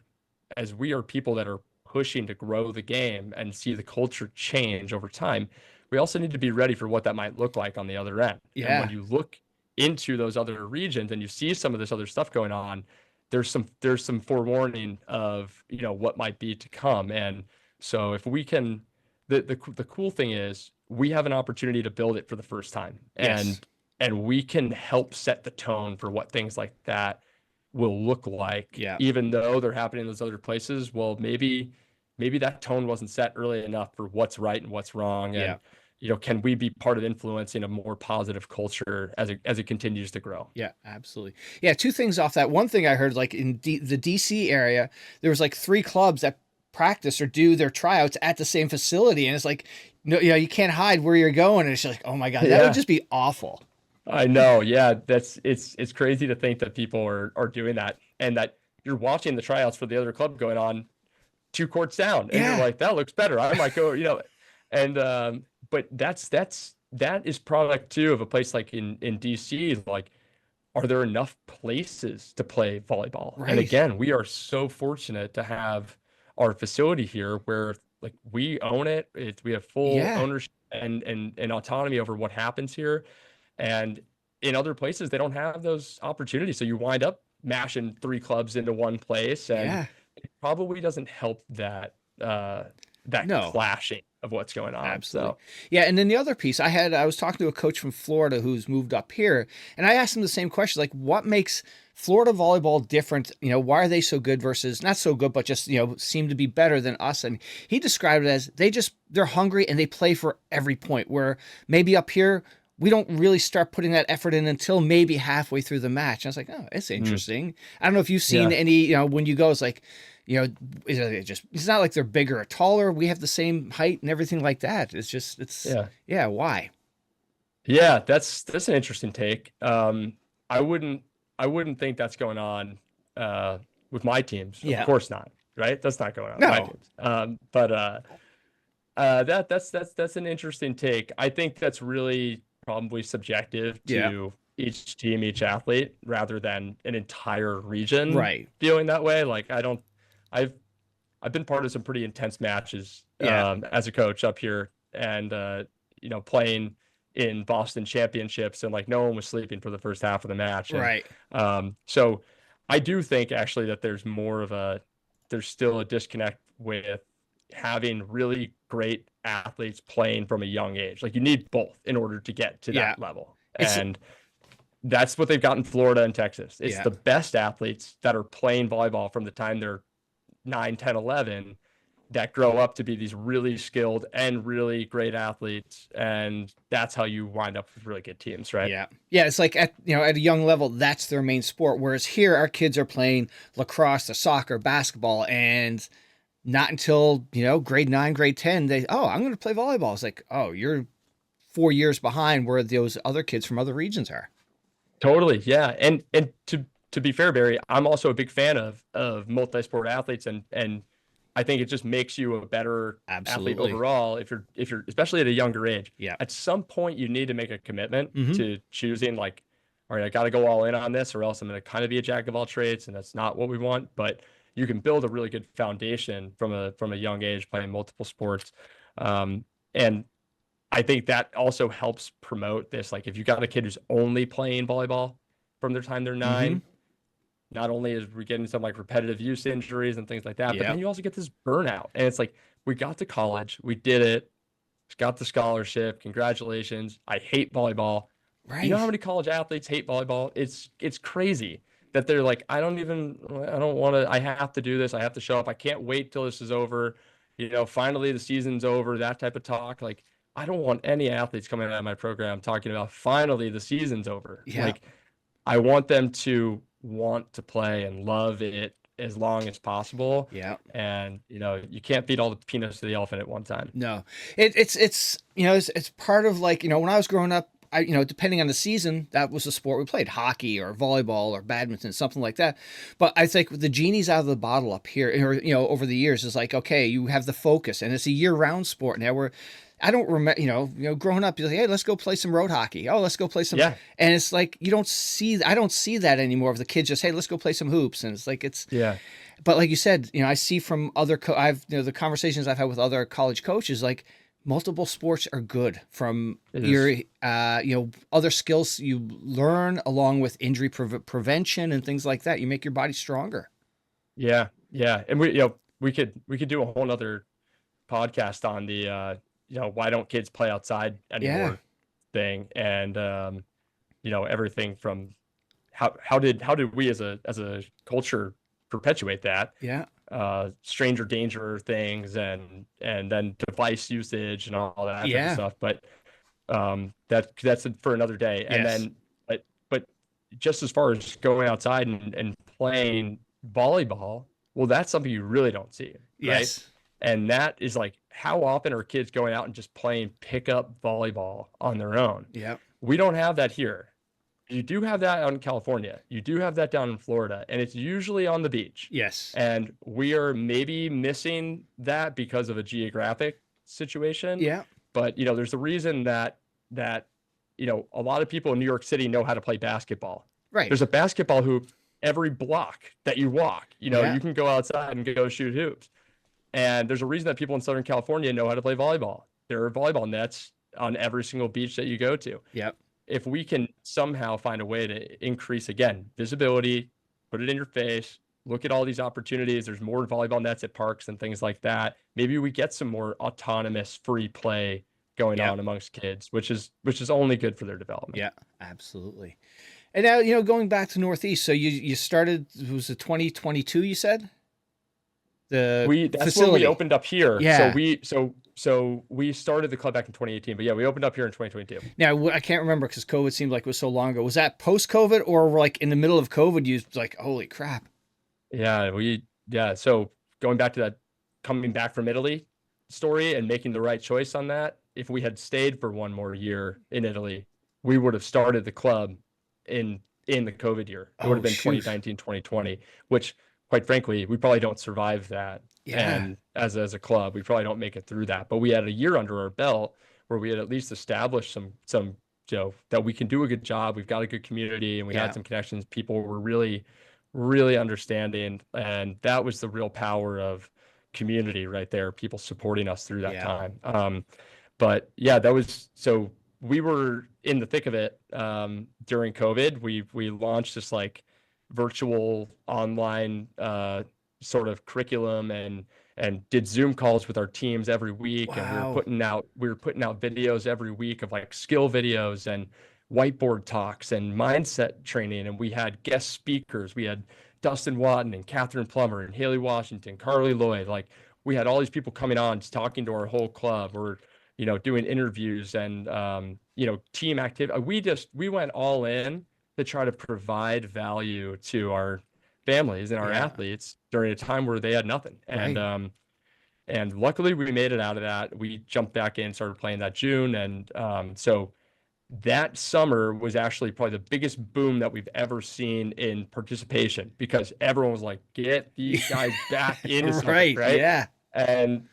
people that are pushing to grow the game and see the culture change over time, we also need to be ready for what that might look like on the other end. Yeah. And when you look into those other regions and you see some of this other stuff going on, there's some forewarning of, what might be to come. And so if we can, the cool thing is we have an opportunity to build it for the first time, and we can help set the tone for what things like that will look like. Even though they're happening in those other places, well, maybe that tone wasn't set early enough for what's right and what's wrong. And, can we be part of influencing a more positive culture as it continues to grow? Yeah, absolutely. Yeah, two things off that. One thing I heard, like in the DC area, there was like 3 clubs that practice or do their tryouts at the same facility, and it's like, you can't hide where you're going. And it's just like, oh my God, that would just be awful. I know. Yeah, it's crazy to think that people are doing that, and that you're watching the tryouts for the other club going on 2 courts down, and you're like, that looks better. I might go, and but that is product too of a place like in DC. Like, are there enough places to play volleyball? Right. And again, we are so fortunate to have our facility here where, like, we own it. We have full ownership and autonomy over what happens here. And in other places, they don't have those opportunities. So you wind up mashing 3 clubs into one place, and it probably doesn't help that clashing of what's going on. Absolutely. So. Yeah. And then the other piece I was talking to a coach from Florida who's moved up here, and I asked him the same question, like, what makes Florida volleyball different? Why are they so good versus not so good, but just, seem to be better than us? And he described it as they're hungry and they play for every point, where maybe up here, we don't really start putting that effort in until maybe halfway through the match. And I was like, oh, it's interesting. I don't know if you've seen any, when you go, it's like, it's not like they're bigger or taller. We have the same height and everything like that. Why? Yeah, that's an interesting take. I wouldn't think that's going on with my teams. Of course not. Right? That's not going on with my teams. But that's an interesting take. I think that's really probably subjective to each team, each athlete, rather than an entire region feeling that way. Like, I've been part of some pretty intense matches as a coach up here, and playing in Boston championships, and like no one was sleeping for the first half of the match. And, so I do think actually that there's still a disconnect with having really great athletes playing from a young age. Like, you need both in order to get to that level. And that's what they've got in Florida and Texas. It's the best athletes that are playing volleyball from the time they're 9, 10, 11 that grow up to be these really skilled and really great athletes. And that's how you wind up with really good teams, right? Yeah. Yeah. It's like at a young level, that's their main sport. Whereas here, our kids are playing lacrosse, or soccer, basketball, and not until, grade 9, grade 10, I'm going to play volleyball. It's like, oh, you're 4 years behind where those other kids from other regions are. Totally. Yeah. And to be fair, Barry, I'm also a big fan of multi-sport athletes, and I think it just makes you a better athlete overall if you're especially at a younger age. Yeah. At some point you need to make a commitment Mm-hmm. to choosing, like, all right, I got to go all in on this, or else I'm going to kind of be a jack of all trades, and that's not what we want. But you can build a really good foundation from a young age playing multiple sports. And I think that also helps promote this. Like, if you got a kid who's only playing volleyball from their time they're 9, Mm-hmm. not only is we getting some like repetitive use injuries and things like that, but Yep. then you also get this burnout. And it's like, we got to college, we did it, got the scholarship, congratulations. I hate volleyball. Right. You know how many college athletes hate volleyball? It's crazy that they're like, I don't want to, I have to do this. I have to show up. I can't wait till this is over. Finally the season's over, that type of talk. Like, I don't want any athletes coming out of my program talking about finally the season's over. Yeah. Like, I want them to want to play and love it as long as possible. Yeah. And, you can't feed all the peanuts to the elephant at one time. No, it's part of, like, when I was growing up, depending on the season, that was the sport we played: hockey or volleyball or badminton, something like that. But I think the genie's out of the bottle up here, or, over the years, is like, okay, you have the focus, and it's a year-round sport now. I don't remember, growing up, you're like, hey, let's go play some road hockey. Oh, let's go play some. Yeah. And it's like, I don't see that anymore of the kids just, hey, let's go play some hoops. And it's like, yeah. But like you said, I see from other, the conversations I've had with other college coaches, like, multiple sports are good from your, other skills you learn, along with injury prevention and things like that. You make your body stronger. Yeah. Yeah. And we could do a whole nother podcast on the, why don't kids play outside anymore thing. And, everything from how did we as a culture perpetuate that? Yeah. Stranger danger things and then device usage and all that type of stuff. But that's for another day. And then but just as far as going outside and playing volleyball, well, that's something you really don't see. Right? Yes. And that is like, how often are kids going out and just playing pickup volleyball on their own? Yeah. We don't have that here. You do have that out in California. You do have that down in Florida, and it's usually on the beach. Yes. And we are maybe missing that because of a geographic situation. Yeah. But, there's a reason that a lot of people in New York City know how to play basketball. Right. There's a basketball hoop every block that you walk. You can go outside and go shoot hoops. And there's a reason that people in Southern California know how to play volleyball. There are volleyball nets on every single beach that you go to. Yep. If we can somehow find a way to increase, again, visibility, put it in your face, look at all these opportunities. There's more volleyball nets at parks and things like that. Maybe we get some more autonomous free play going on amongst kids, which is only good for their development. Yeah, absolutely. And now, going back to Northeast, so you started, was it 2022, you said? That's facility. when we opened up here. Yeah. So we started the club back in 2018, but we opened up here in 2022. Now, I can't remember because COVID seemed like it was so long ago. Was that post-COVID, or like in the middle of COVID, you like, holy crap? Yeah. So going back to that coming back from Italy story and making the right choice on that, if we had stayed for one more year in Italy, we would have started the club in the COVID year. It would have been 2019, 2020, which, quite frankly, we probably don't survive that. Yeah. And as a club, we probably don't make it through that. But we had a year under our belt where we had at least established some that we can do a good job. We've got a good community, and we had some connections. People were really, really understanding, and that was the real power of community right there. People supporting us through that time. But that was, so we were in the thick of it during COVID. We launched this like virtual online sort of curriculum and did Zoom calls with our teams every week. Wow. And we were putting out videos every week of like skill videos and whiteboard talks and mindset training. And we had guest speakers. We had Dustin Watton and Catherine Plummer and Haley Washington, Carly Lloyd. Like, we had all these people coming on, talking to our whole club. We're, doing interviews and, team activity. We went all in to try to provide value to our families and our athletes during a time where they had nothing. And, And luckily we made it out of that. We jumped back in, started playing that June. And so that summer was actually probably the biggest boom that we've ever seen in participation, because everyone was like, get these guys back into something, Right. right? Yeah. And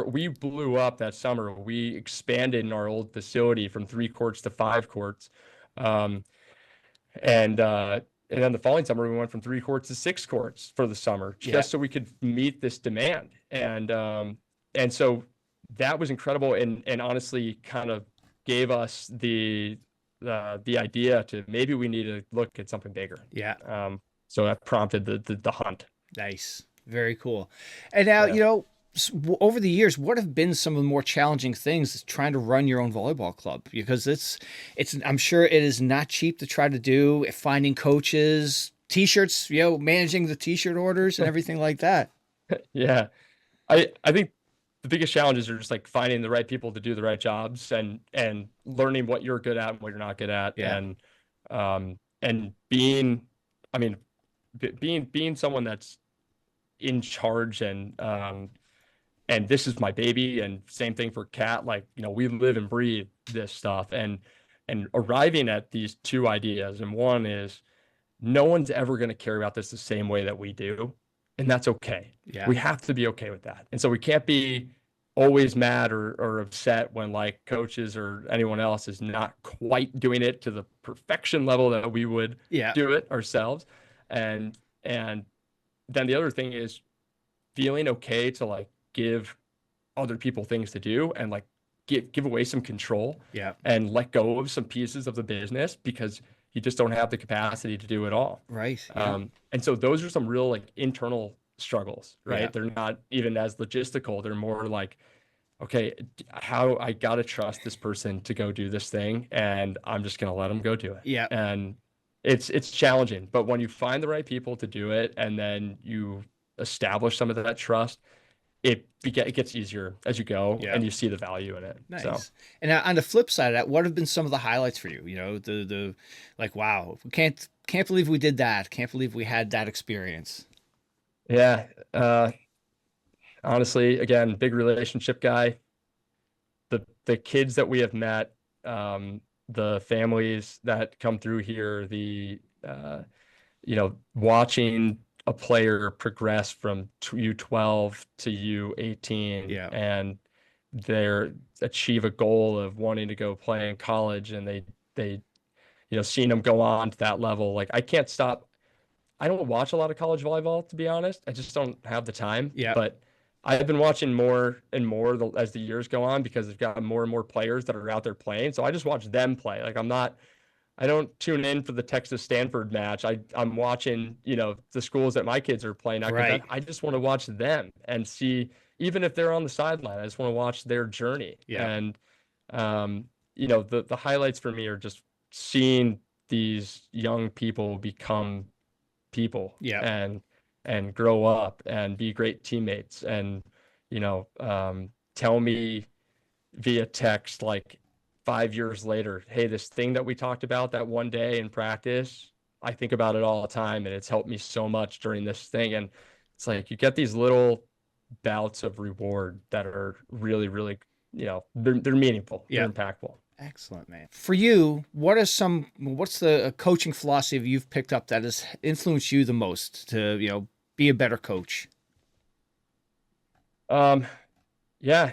we blew up that summer. We expanded in our old facility from 3 courts to 5 courts. Um, and then the following summer, we went from 3 courts to 6 courts for the summer, just so we could meet this demand. And so that was incredible, and honestly kind of gave us the idea to maybe we need to look at something bigger. Yeah. So that prompted the hunt. Nice. Very cool. And now, you know, over the years, what have been some of the more challenging things trying to run your own volleyball club? Because it's I'm sure it is not cheap to try to do, finding coaches, t-shirts, you know, managing the t-shirt orders and everything like that. Yeah. I think the biggest challenges are just like finding the right people to do the right jobs, and learning what you're good at and what you're not good at. Yeah. And being, I mean, being someone that's in charge, and this is my baby, and same thing for Cat. Like, you know, we live and breathe this stuff, and arriving at these 2 ideas. And one is, no one's ever going to care about this the same way that we do. And that's okay. Yeah. We have to be okay with that. And so we can't be always mad or upset when like coaches or anyone else is not quite doing it to the perfection level that we would do it ourselves. And then the other thing is feeling okay to like give other people things to do, and like give away some control, and let go of some pieces of the business, because you just don't have the capacity to do it all. Right. And so those are some real like internal struggles, right? They're not even as logistical. They're more like, okay, how I got to trust this person to go do this thing, and I'm just going to let them go do it. Yeah. And it's challenging, but when you find the right people to do it, and then you establish some of that trust, it gets easier as you go, and you see the value in it. Nice. So. And on the flip side of that, what have been some of the highlights for you? You know, the like, wow, can't believe we did that. Can't believe we had that experience. Yeah. Honestly, again, big relationship guy. The kids that we have met, the families that come through here, you know, watching a player progress from U12 to U18, and they achieve a goal of wanting to go play in college, and they you know, seeing them go on to that level. Like, I can't stop. I don't watch a lot of college volleyball, to be honest. I just don't have the time. But I've been watching more and more as the years go on, because they've got more and more players that are out there playing. So I just watch them play. Like, I don't tune in for the Texas Stanford match. I'm watching, you know, the schools that my kids are playing at. I just want to watch them and see, even if they're on the sideline, I just want to watch their journey. And, you know, the highlights for me are just seeing these young people become people, and grow up and be great teammates, and, you know, tell me via text, like 5 years later, hey, this thing that we talked about that one day in practice, I think about it all the time, and it's helped me so much during this thing. And it's like, you get these little bouts of reward that are really, really, you know, they're meaningful, they're impactful. Excellent, man. For you, what's the coaching philosophy you've picked up that has influenced you the most to, you know, be a better coach? Yeah,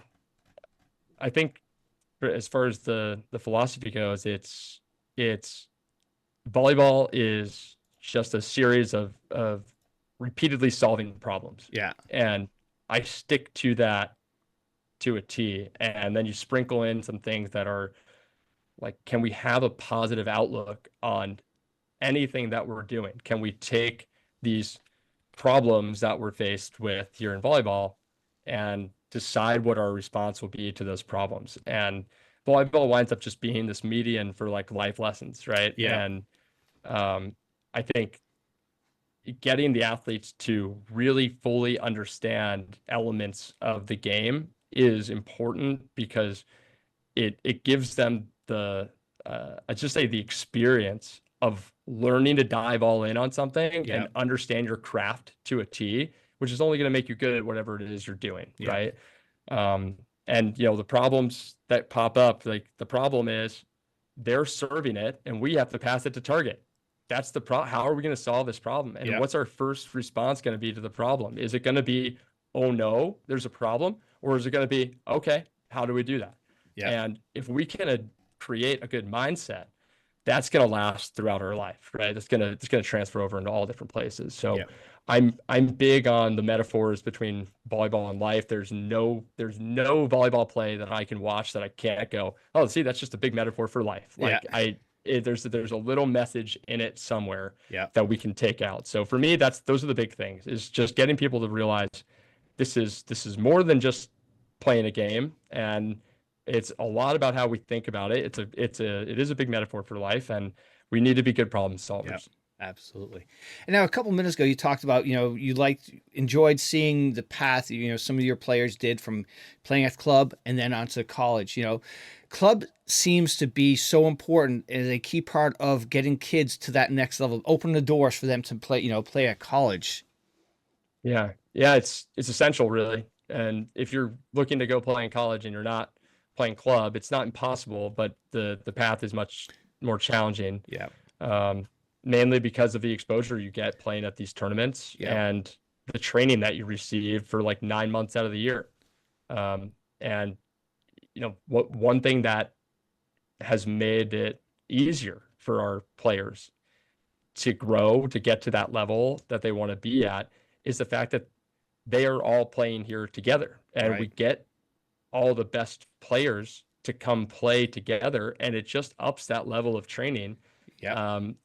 I think as far as the philosophy goes, it's volleyball is just a series of repeatedly solving problems. And I stick to that to a T. And then you sprinkle in some things that are like, can we have a positive outlook on anything that we're doing? Can we take these problems that we're faced with here in volleyball and decide what our response will be to those problems? And volleyball winds up just being this median for like life lessons, right? And I think getting the athletes to really fully understand elements of the game is important, because it gives them the I just say the experience of learning to dive all in on something and understand your craft to a T which is only going to make you good at whatever it is you're doing, Yeah. right? And the problems that pop up, like the problem is they're serving it and we have to pass it to target. That's the problem. How are we going to solve this problem? And what's our first response going to be to the problem? Is it going to be, oh no, there's a problem? Or is it going to be, okay, how do we do that? Yeah. And if we can create a good mindset, that's going to last throughout our life, right? It's going to transfer over into all different places. So I'm big on the metaphors between volleyball and life. There's no volleyball play that I can watch that I can't go, oh, see, that's just a big metaphor for life. Like there's a little message in it somewhere that we can take out. So for me, those are the big things, is just getting people to realize this is more than just playing a game, and it's a lot about how we think about it. It is a big metaphor for life, and we need to be good problem solvers. Yep, absolutely. And now a couple minutes ago, you talked about, you enjoyed seeing the path, some of your players did from playing at club and then onto college. Club seems to be so important as a key part of getting kids to that next level, open the doors for them to play at college. Yeah. Yeah. It's essential, really. And if you're looking to go play in college and you're not playing club, it's not impossible, but the path is much more challenging. Yeah. Mainly because of the exposure you get playing at these tournaments and the training that you receive for like 9 months out of the year. And one thing that has made it easier for our players to grow, to get to that level that they want to be at, is the fact that they are all playing here together, and we get all the best players to come play together, and it just ups that level of training. And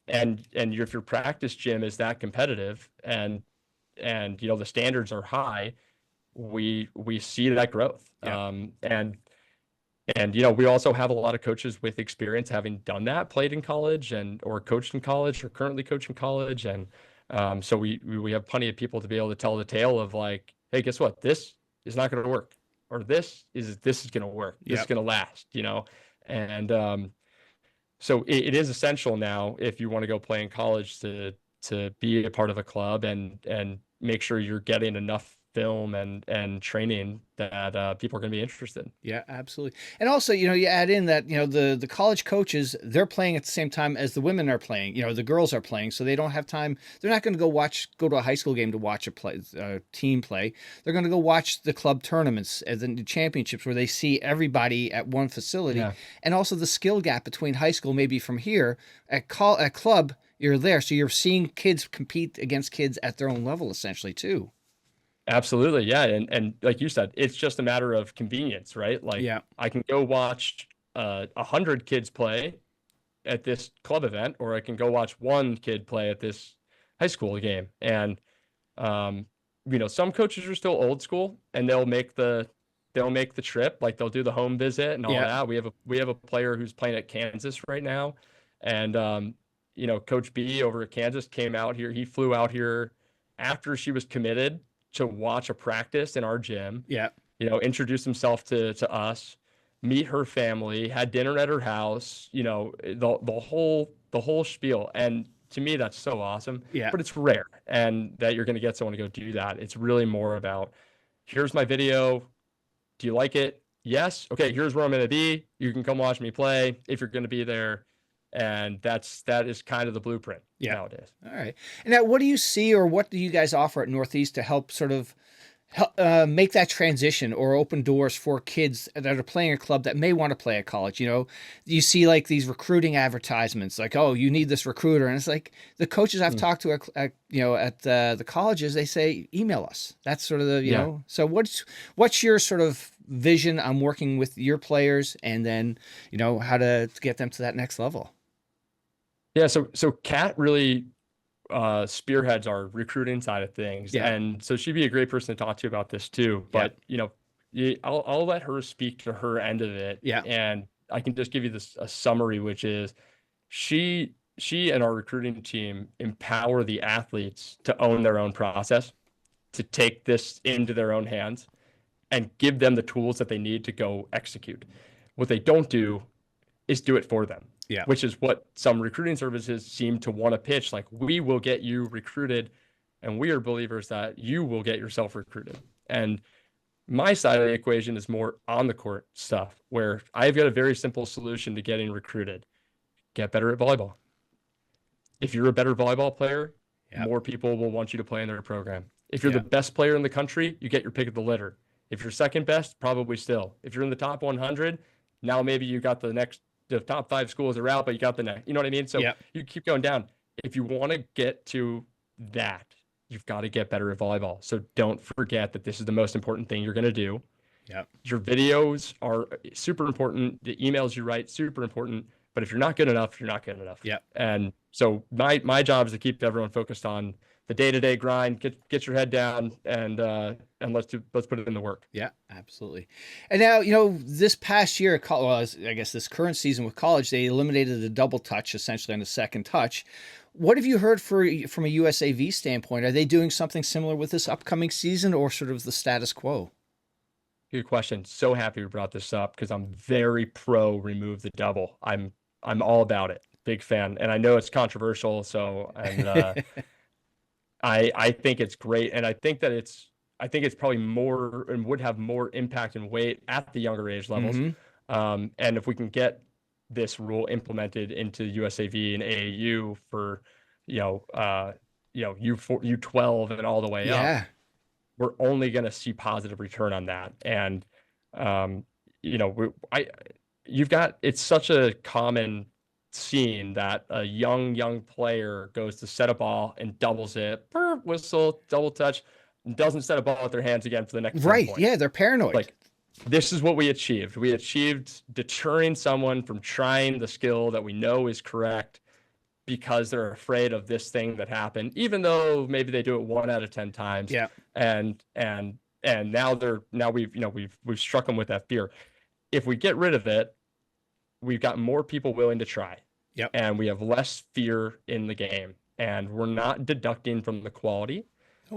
if your practice gym is that competitive and the standards are high, we see that growth. And we also have a lot of coaches with experience having done that, played in college or coached in college or currently coach in college. And so we have plenty of people to be able to tell the tale of like, hey, guess what? This is not going to work, or this is going to work. This is going to last, And so it is essential now, if you want to go play in college, to be a part of a club and make sure you're getting enough film and training that people are going to be interested. Yeah, absolutely. And also, you add in that, the college coaches, they're playing at the same time as the women are playing, the girls are playing, so they don't have time. They're not going to go to a high school game to watch a team play. They're going to go watch the club tournaments and the championships, where they see everybody at one facility. And also the skill gap between high school, maybe from here at club, you're there. So you're seeing kids compete against kids at their own level, essentially, too. Absolutely. Yeah. And like you said, it's just a matter of convenience, right? Like I can go watch 100 kids play at this club event, or I can go watch one kid play at this high school game. And, some coaches are still old school, and they'll make the trip. Like they'll do the home visit and all that. We have a player who's playing at Kansas right now. And, Coach B over at Kansas came out here. He flew out here after she was committed to watch a practice in our gym, introduce himself to us, meet her family, had dinner at her house, the whole spiel. And to me, that's so awesome. But it's rare, and that you're going to get someone to go do that. It's really more about, here's my video. Do you like it? Yes. Okay. Here's where I'm going to be. You can come watch me play if you're going to be there. And that is kind of the blueprint nowadays. All right. And now, what do you see, or what do you guys offer at Northeast to help sort of make that transition or open doors for kids that are playing a club that may want to play at college? You see like these recruiting advertisements, like, oh, you need this recruiter. And it's like the coaches I've talked to at the colleges, they say, email us. That's sort of the, so what's your sort of vision on working with your players, and then, how to get them to that next level? Yeah. So Kat really spearheads our recruiting side of things. And so she'd be a great person to talk to about this too. But, I'll let her speak to her end of it. And I can just give you a summary, which is she and our recruiting team empower the athletes to own their own process, to take this into their own hands, and give them the tools that they need to go execute. What they don't do is do it for them. Which is what some recruiting services seem to want to pitch. Like, we will get you recruited And we are believers that you will get yourself recruited. And my side of the equation is more on the court stuff, where I've got a very simple solution to getting recruited. Get better at volleyball. If you're a better volleyball player, more people will want you to play in their program. If you're the best player in the country, you get your pick of the litter. If you're second best, probably still. If you're in the top 100, now maybe you got the top 5 schools are out, but you got the next. You know what I mean? So you keep going down. If you want to get to that, you've got to get better at volleyball. So don't forget that this is the most important thing you're going to do. Your videos are super important. The emails you write, super important. But if you're not good enough, you're not good enough. And so my job is to keep everyone focused on the day-to-day grind, get your head down, and let's put it in the work. Yeah, absolutely. And now, this past year, I guess this current season with college, they eliminated the double touch essentially on the second touch. What have you heard from a USAV standpoint? Are they doing something similar with this upcoming season, or sort of the status quo? Good question. So happy we brought this up, because I'm very pro remove the double. I'm all about it. Big fan. And I know it's controversial. So, and I think it's great. And I think it's probably more and would have more impact and weight at the younger age levels. And if we can get this rule implemented into USAV and AAU for, U12 and all the way up, we're only going to see positive return on that. And, it's such a common scene that a young player goes to set a ball and doubles it, whistle, double touch, and doesn't set a ball with their hands again for the next point. Yeah, they're paranoid. Like, this is what we achieved. We achieved deterring someone from trying the skill that we know is correct because they're afraid of this thing that happened, even though maybe they do it 1 out of 10 times. And now we've struck them with that fear. If we get rid of it, we've got more people willing to try. And we have less fear in the game. And we're not deducting from the quality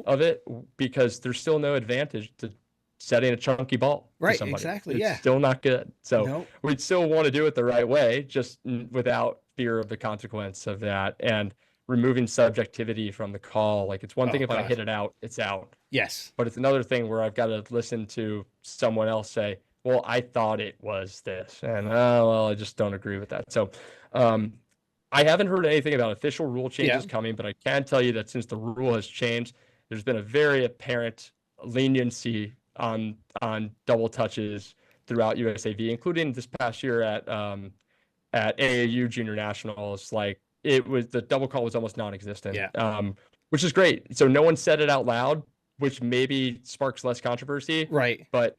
of it, because there's still no advantage to setting a chunky ball. Right, exactly. It's still not good. So we'd still want to do it the right way, just without fear of the consequence of that. And removing subjectivity from the call. Like, it's one thing if I hit it out, it's out. Yes. But it's another thing where I've got to listen to someone else say, well, I thought it was this. And, I just don't agree with that. So I haven't heard anything about official rule changes coming, but I can tell you that since the rule has changed, there's been a very apparent leniency on double touches throughout USAV, including this past year at AAU Junior Nationals. Like, the double call was almost non-existent, which is great. So no one said it out loud, which maybe sparks less controversy. Right. But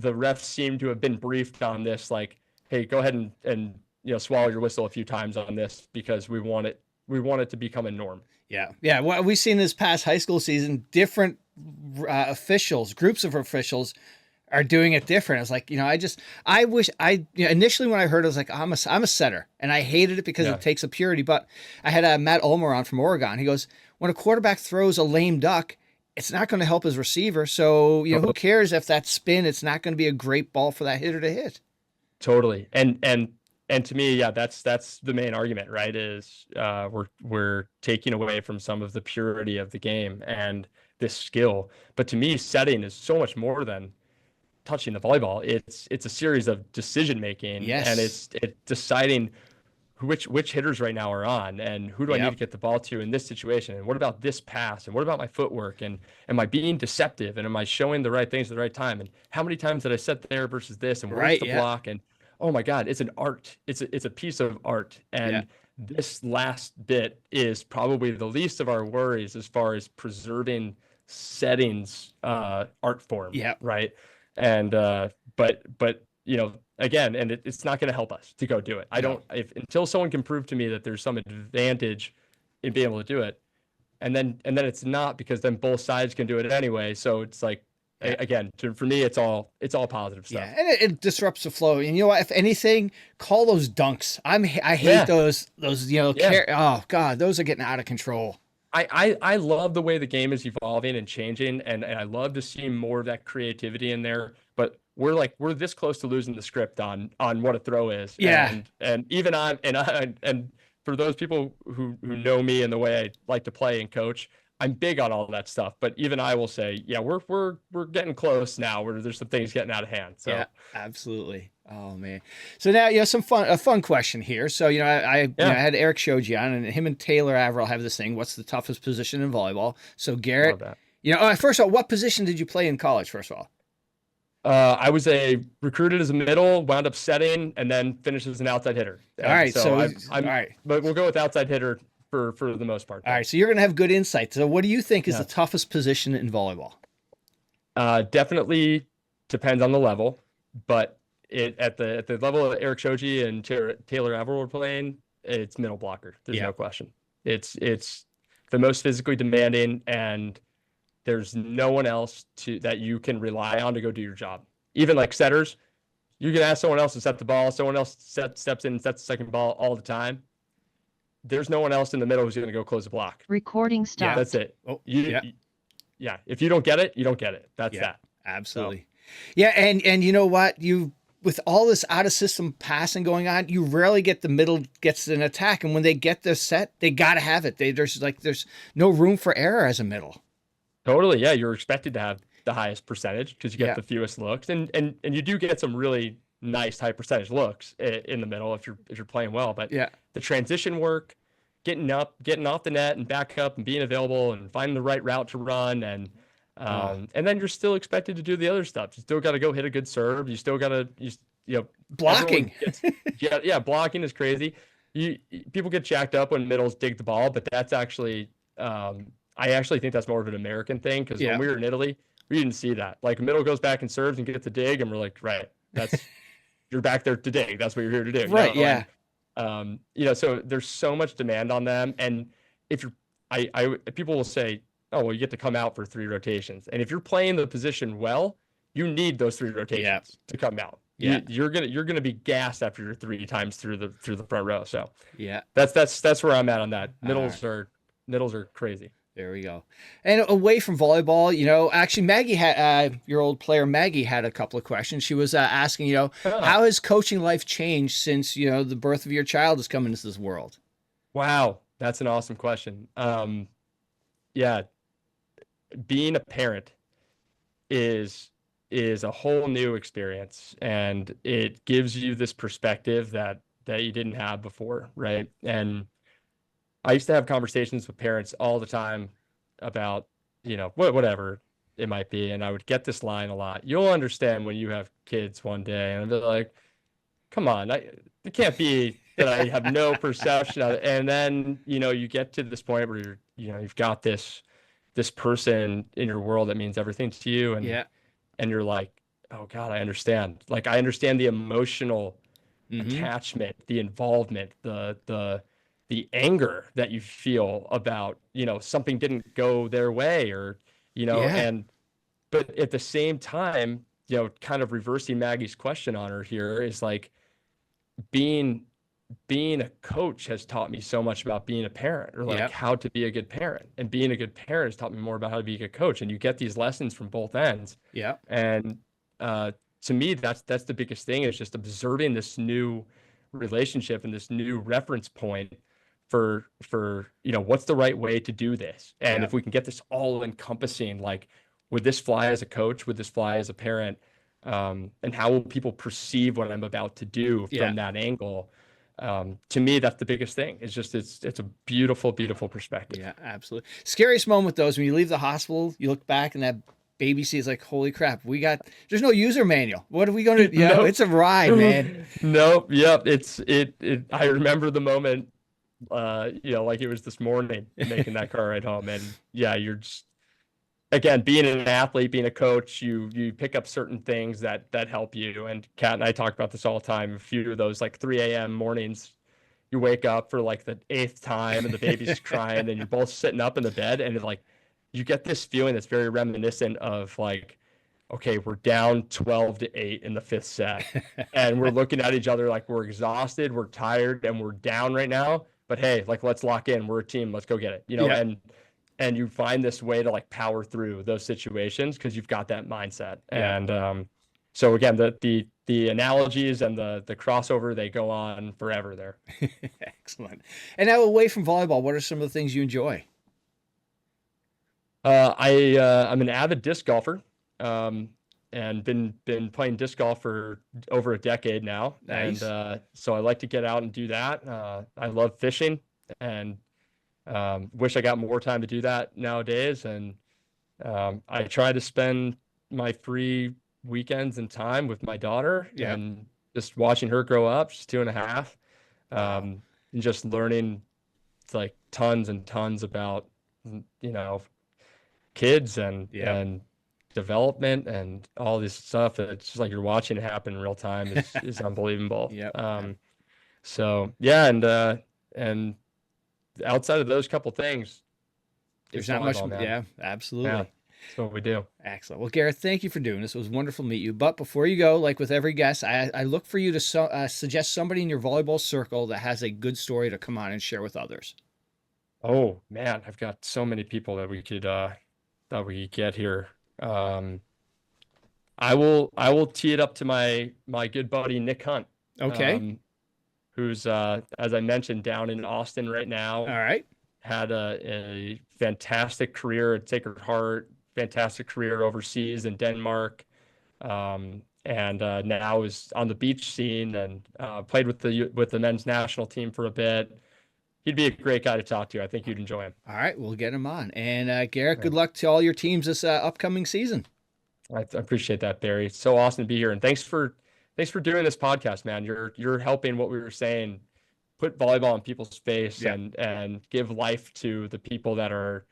the refs seem to have been briefed on this, like, hey, go ahead and swallow your whistle a few times on this, because we want it to become a norm. Yeah. Well, we've seen this past high school season, different groups of officials are doing it different. I was like, initially when I heard it, I was like, I'm a setter, and I hated it because it takes a purity. But I had Matt Ulmer on from Oregon. He goes, when a quarterback throws a lame duck, it's not going to help his receiver. So, who cares if that spin? It's not going to be a great ball for that hitter to hit. Totally. And to me, that's the main argument, right? Is we're taking away from some of the purity of the game and this skill. But to me, setting is so much more than touching the volleyball. It's a series of decision making, and it's deciding which hitters right now are on, and who do I need to get the ball to in this situation, and what about this pass, and what about my footwork, and am I being deceptive, and am I showing the right things at the right time, and how many times did I set there versus this, and where's the block, and oh my God, it's an art. It's a piece of art, and this last bit is probably the least of our worries as far as preserving settings art form. Right. And but again, and it's not going to help us to go do it. Until someone can prove to me that there's some advantage in being able to do it, and then it's not, because then both sides can do it anyway. So it's like, again, for me, it's all positive stuff. Yeah, and it disrupts the flow. And if anything, call those dunks. I hate those. Oh God, those are getting out of control. I love the way the game is evolving and changing, and I love to see more of that creativity in there. But we're this close to losing the script on what a throw is. And even and for those people who know me and the way I like to play and coach, I'm big on all that stuff, but even I will say, yeah, we're getting close now where there's some things getting out of hand. So Yeah, absolutely. Oh man. So now, a fun question here. So, I had Eric Shoji on, and him and Taylor Averill have this thing. What's the toughest position in volleyball? So Garrett, love that. First of all, what position did you play in college? First of all. I was recruited as a middle, wound up setting, and then finished as an outside hitter. All right. So, I'm all right. But we'll go with outside hitter for the most part. All right. So you're going to have good insight. So what do you think is the toughest position in volleyball? Definitely depends on the level, but at the level that Eric Shoji and Taylor Averill were playing, it's middle blocker. There's no question. It's the most physically demanding, and there's no one else that you can rely on to go do your job. Even like setters, you can ask someone else to set the ball. Someone else steps in and sets the second ball all the time. There's no one else in the middle who's going to go close the block. Recording stopped. Yeah, that's it. Oh, yeah. If you don't get it, you don't get it. That's that. Absolutely. So. Yeah, and you know what? With all this out of system passing going on, you rarely get the middle gets an attack, and when they get their set, they got to have it. There's no room for error as a middle. Totally. Yeah, you're expected to have the highest percentage because you get the fewest looks, and you do get some really nice high percentage looks in the middle if you're playing well. But the transition work, getting off the net and back up and being available and finding the right route to run, and then you're still expected to do the other stuff. You still got to go hit a good serve. You still got to blocking. Blocking is crazy. People get jacked up when middles dig the ball, but that's actually I actually think that's more of an American thing, because when we were in Italy, we didn't see that. Like, middle goes back and serves and gets the dig, and we're like, right, that's you're back there to dig. That's what you're here to do. Right. So there's so much demand on them, and if you're, people will say, oh, well, you get to come out for 3 rotations, and if you're playing the position well, you need those 3 rotations to come out. Yeah, you're gonna be gassed after your 3 times through the front row. So that's where I'm at on that. Middles are crazy. There we go. And away from volleyball, actually Maggie had, your old player Maggie had a couple of questions. She was asking, how has coaching life changed since, the birth of your child has come into this world? Wow. That's an awesome question. Being a parent is a whole new experience, and it gives you this perspective that you didn't have before. Right. And I used to have conversations with parents all the time about, whatever it might be. And I would get this line a lot: you'll understand when you have kids one day. And I'd be like, come on, it can't be that I have no perception of it. And then, you get to this point where you've got this person in your world that means everything to you. And you're like, oh God, I understand. Like, I understand the emotional attachment, the involvement, the anger that you feel about, something didn't go their way, or, but at the same time, kind of reversing Maggie's question on her here is like, being a coach has taught me so much about being a parent, or like how to be a good parent, and being a good parent has taught me more about how to be a good coach. And you get these lessons from both ends. Yeah. And, to me, that's the biggest thing, is just observing this new relationship and this new reference point for what's the right way to do this. And if we can get this all encompassing, like, would this fly as a coach, would this fly as a parent, and how will people perceive what I'm about to do from that angle? To me, that's the biggest thing. It's just, it's a beautiful, beautiful perspective. Yeah, absolutely. Scariest moment though is when you leave the hospital, you look back and that baby seat is like, holy crap, there's no user manual. What are we going to, Nope. It's a ride, man. Nope. Yep. I remember the moment, like it was this morning, making that car ride home. And you're just, again, being an athlete, being a coach, you pick up certain things that help you. And Kat and I talk about this all the time. A few of those, like 3 a.m. mornings, you wake up for like the 8th time and the baby's crying, and you're both sitting up in the bed, and like, you get this feeling that's very reminiscent of like, okay, we're down 12-8 in the 5th set, and we're looking at each other like we're exhausted, we're tired, and we're down right now. But hey, like, let's lock in. We're a team. Let's go get it. And you find this way to like power through those situations because you've got that mindset. And so again, the analogies and the crossover, they go on forever there. Excellent. And now, away from volleyball, what are some of the things you enjoy? I'm an avid disc golfer, and been playing disc golf for over a decade now. Nice. And so I like to get out and do that. I love fishing, and wish I got more time to do that nowadays. And I try to spend my free weekends and time with my daughter, Yeah. and just watching her grow up. She's 2.5, Wow. and just learning like tons and tons about, kids and Yeah. and development and all this stuff. It's just like you're watching it happen in real time is unbelievable. Yep. So yeah, and outside of those couple things, There's it's not much. volleyball, man. Yeah, absolutely. Yeah, that's what we do. Excellent. Well, Garrett, thank you for doing this. It was wonderful to meet you. But before you go, like with every guest, I look for you to suggest somebody in your volleyball circle that has a good story to come on and share with others. Oh man, I've got so many people that we could get here. I will tee it up to my good buddy Nick Hunt. Okay. Who's as I mentioned, down in Austin right now. All right. Had a fantastic career at Sacred Heart, fantastic career overseas in Denmark, and now is on the beach scene, and played with the men's national team for a bit. He'd be a great guy to talk to. I think you'd enjoy him. All right, we'll get him on. And Garrett, good luck to all your teams this upcoming season. I appreciate that, Barry. It's so awesome to be here, and thanks for doing this podcast, man. You're helping what we were saying, put volleyball in people's face, Yeah. and give life to the people that are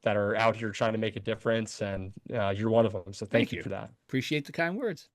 out here trying to make a difference, and you're one of them. So thank you for that. Appreciate the kind words.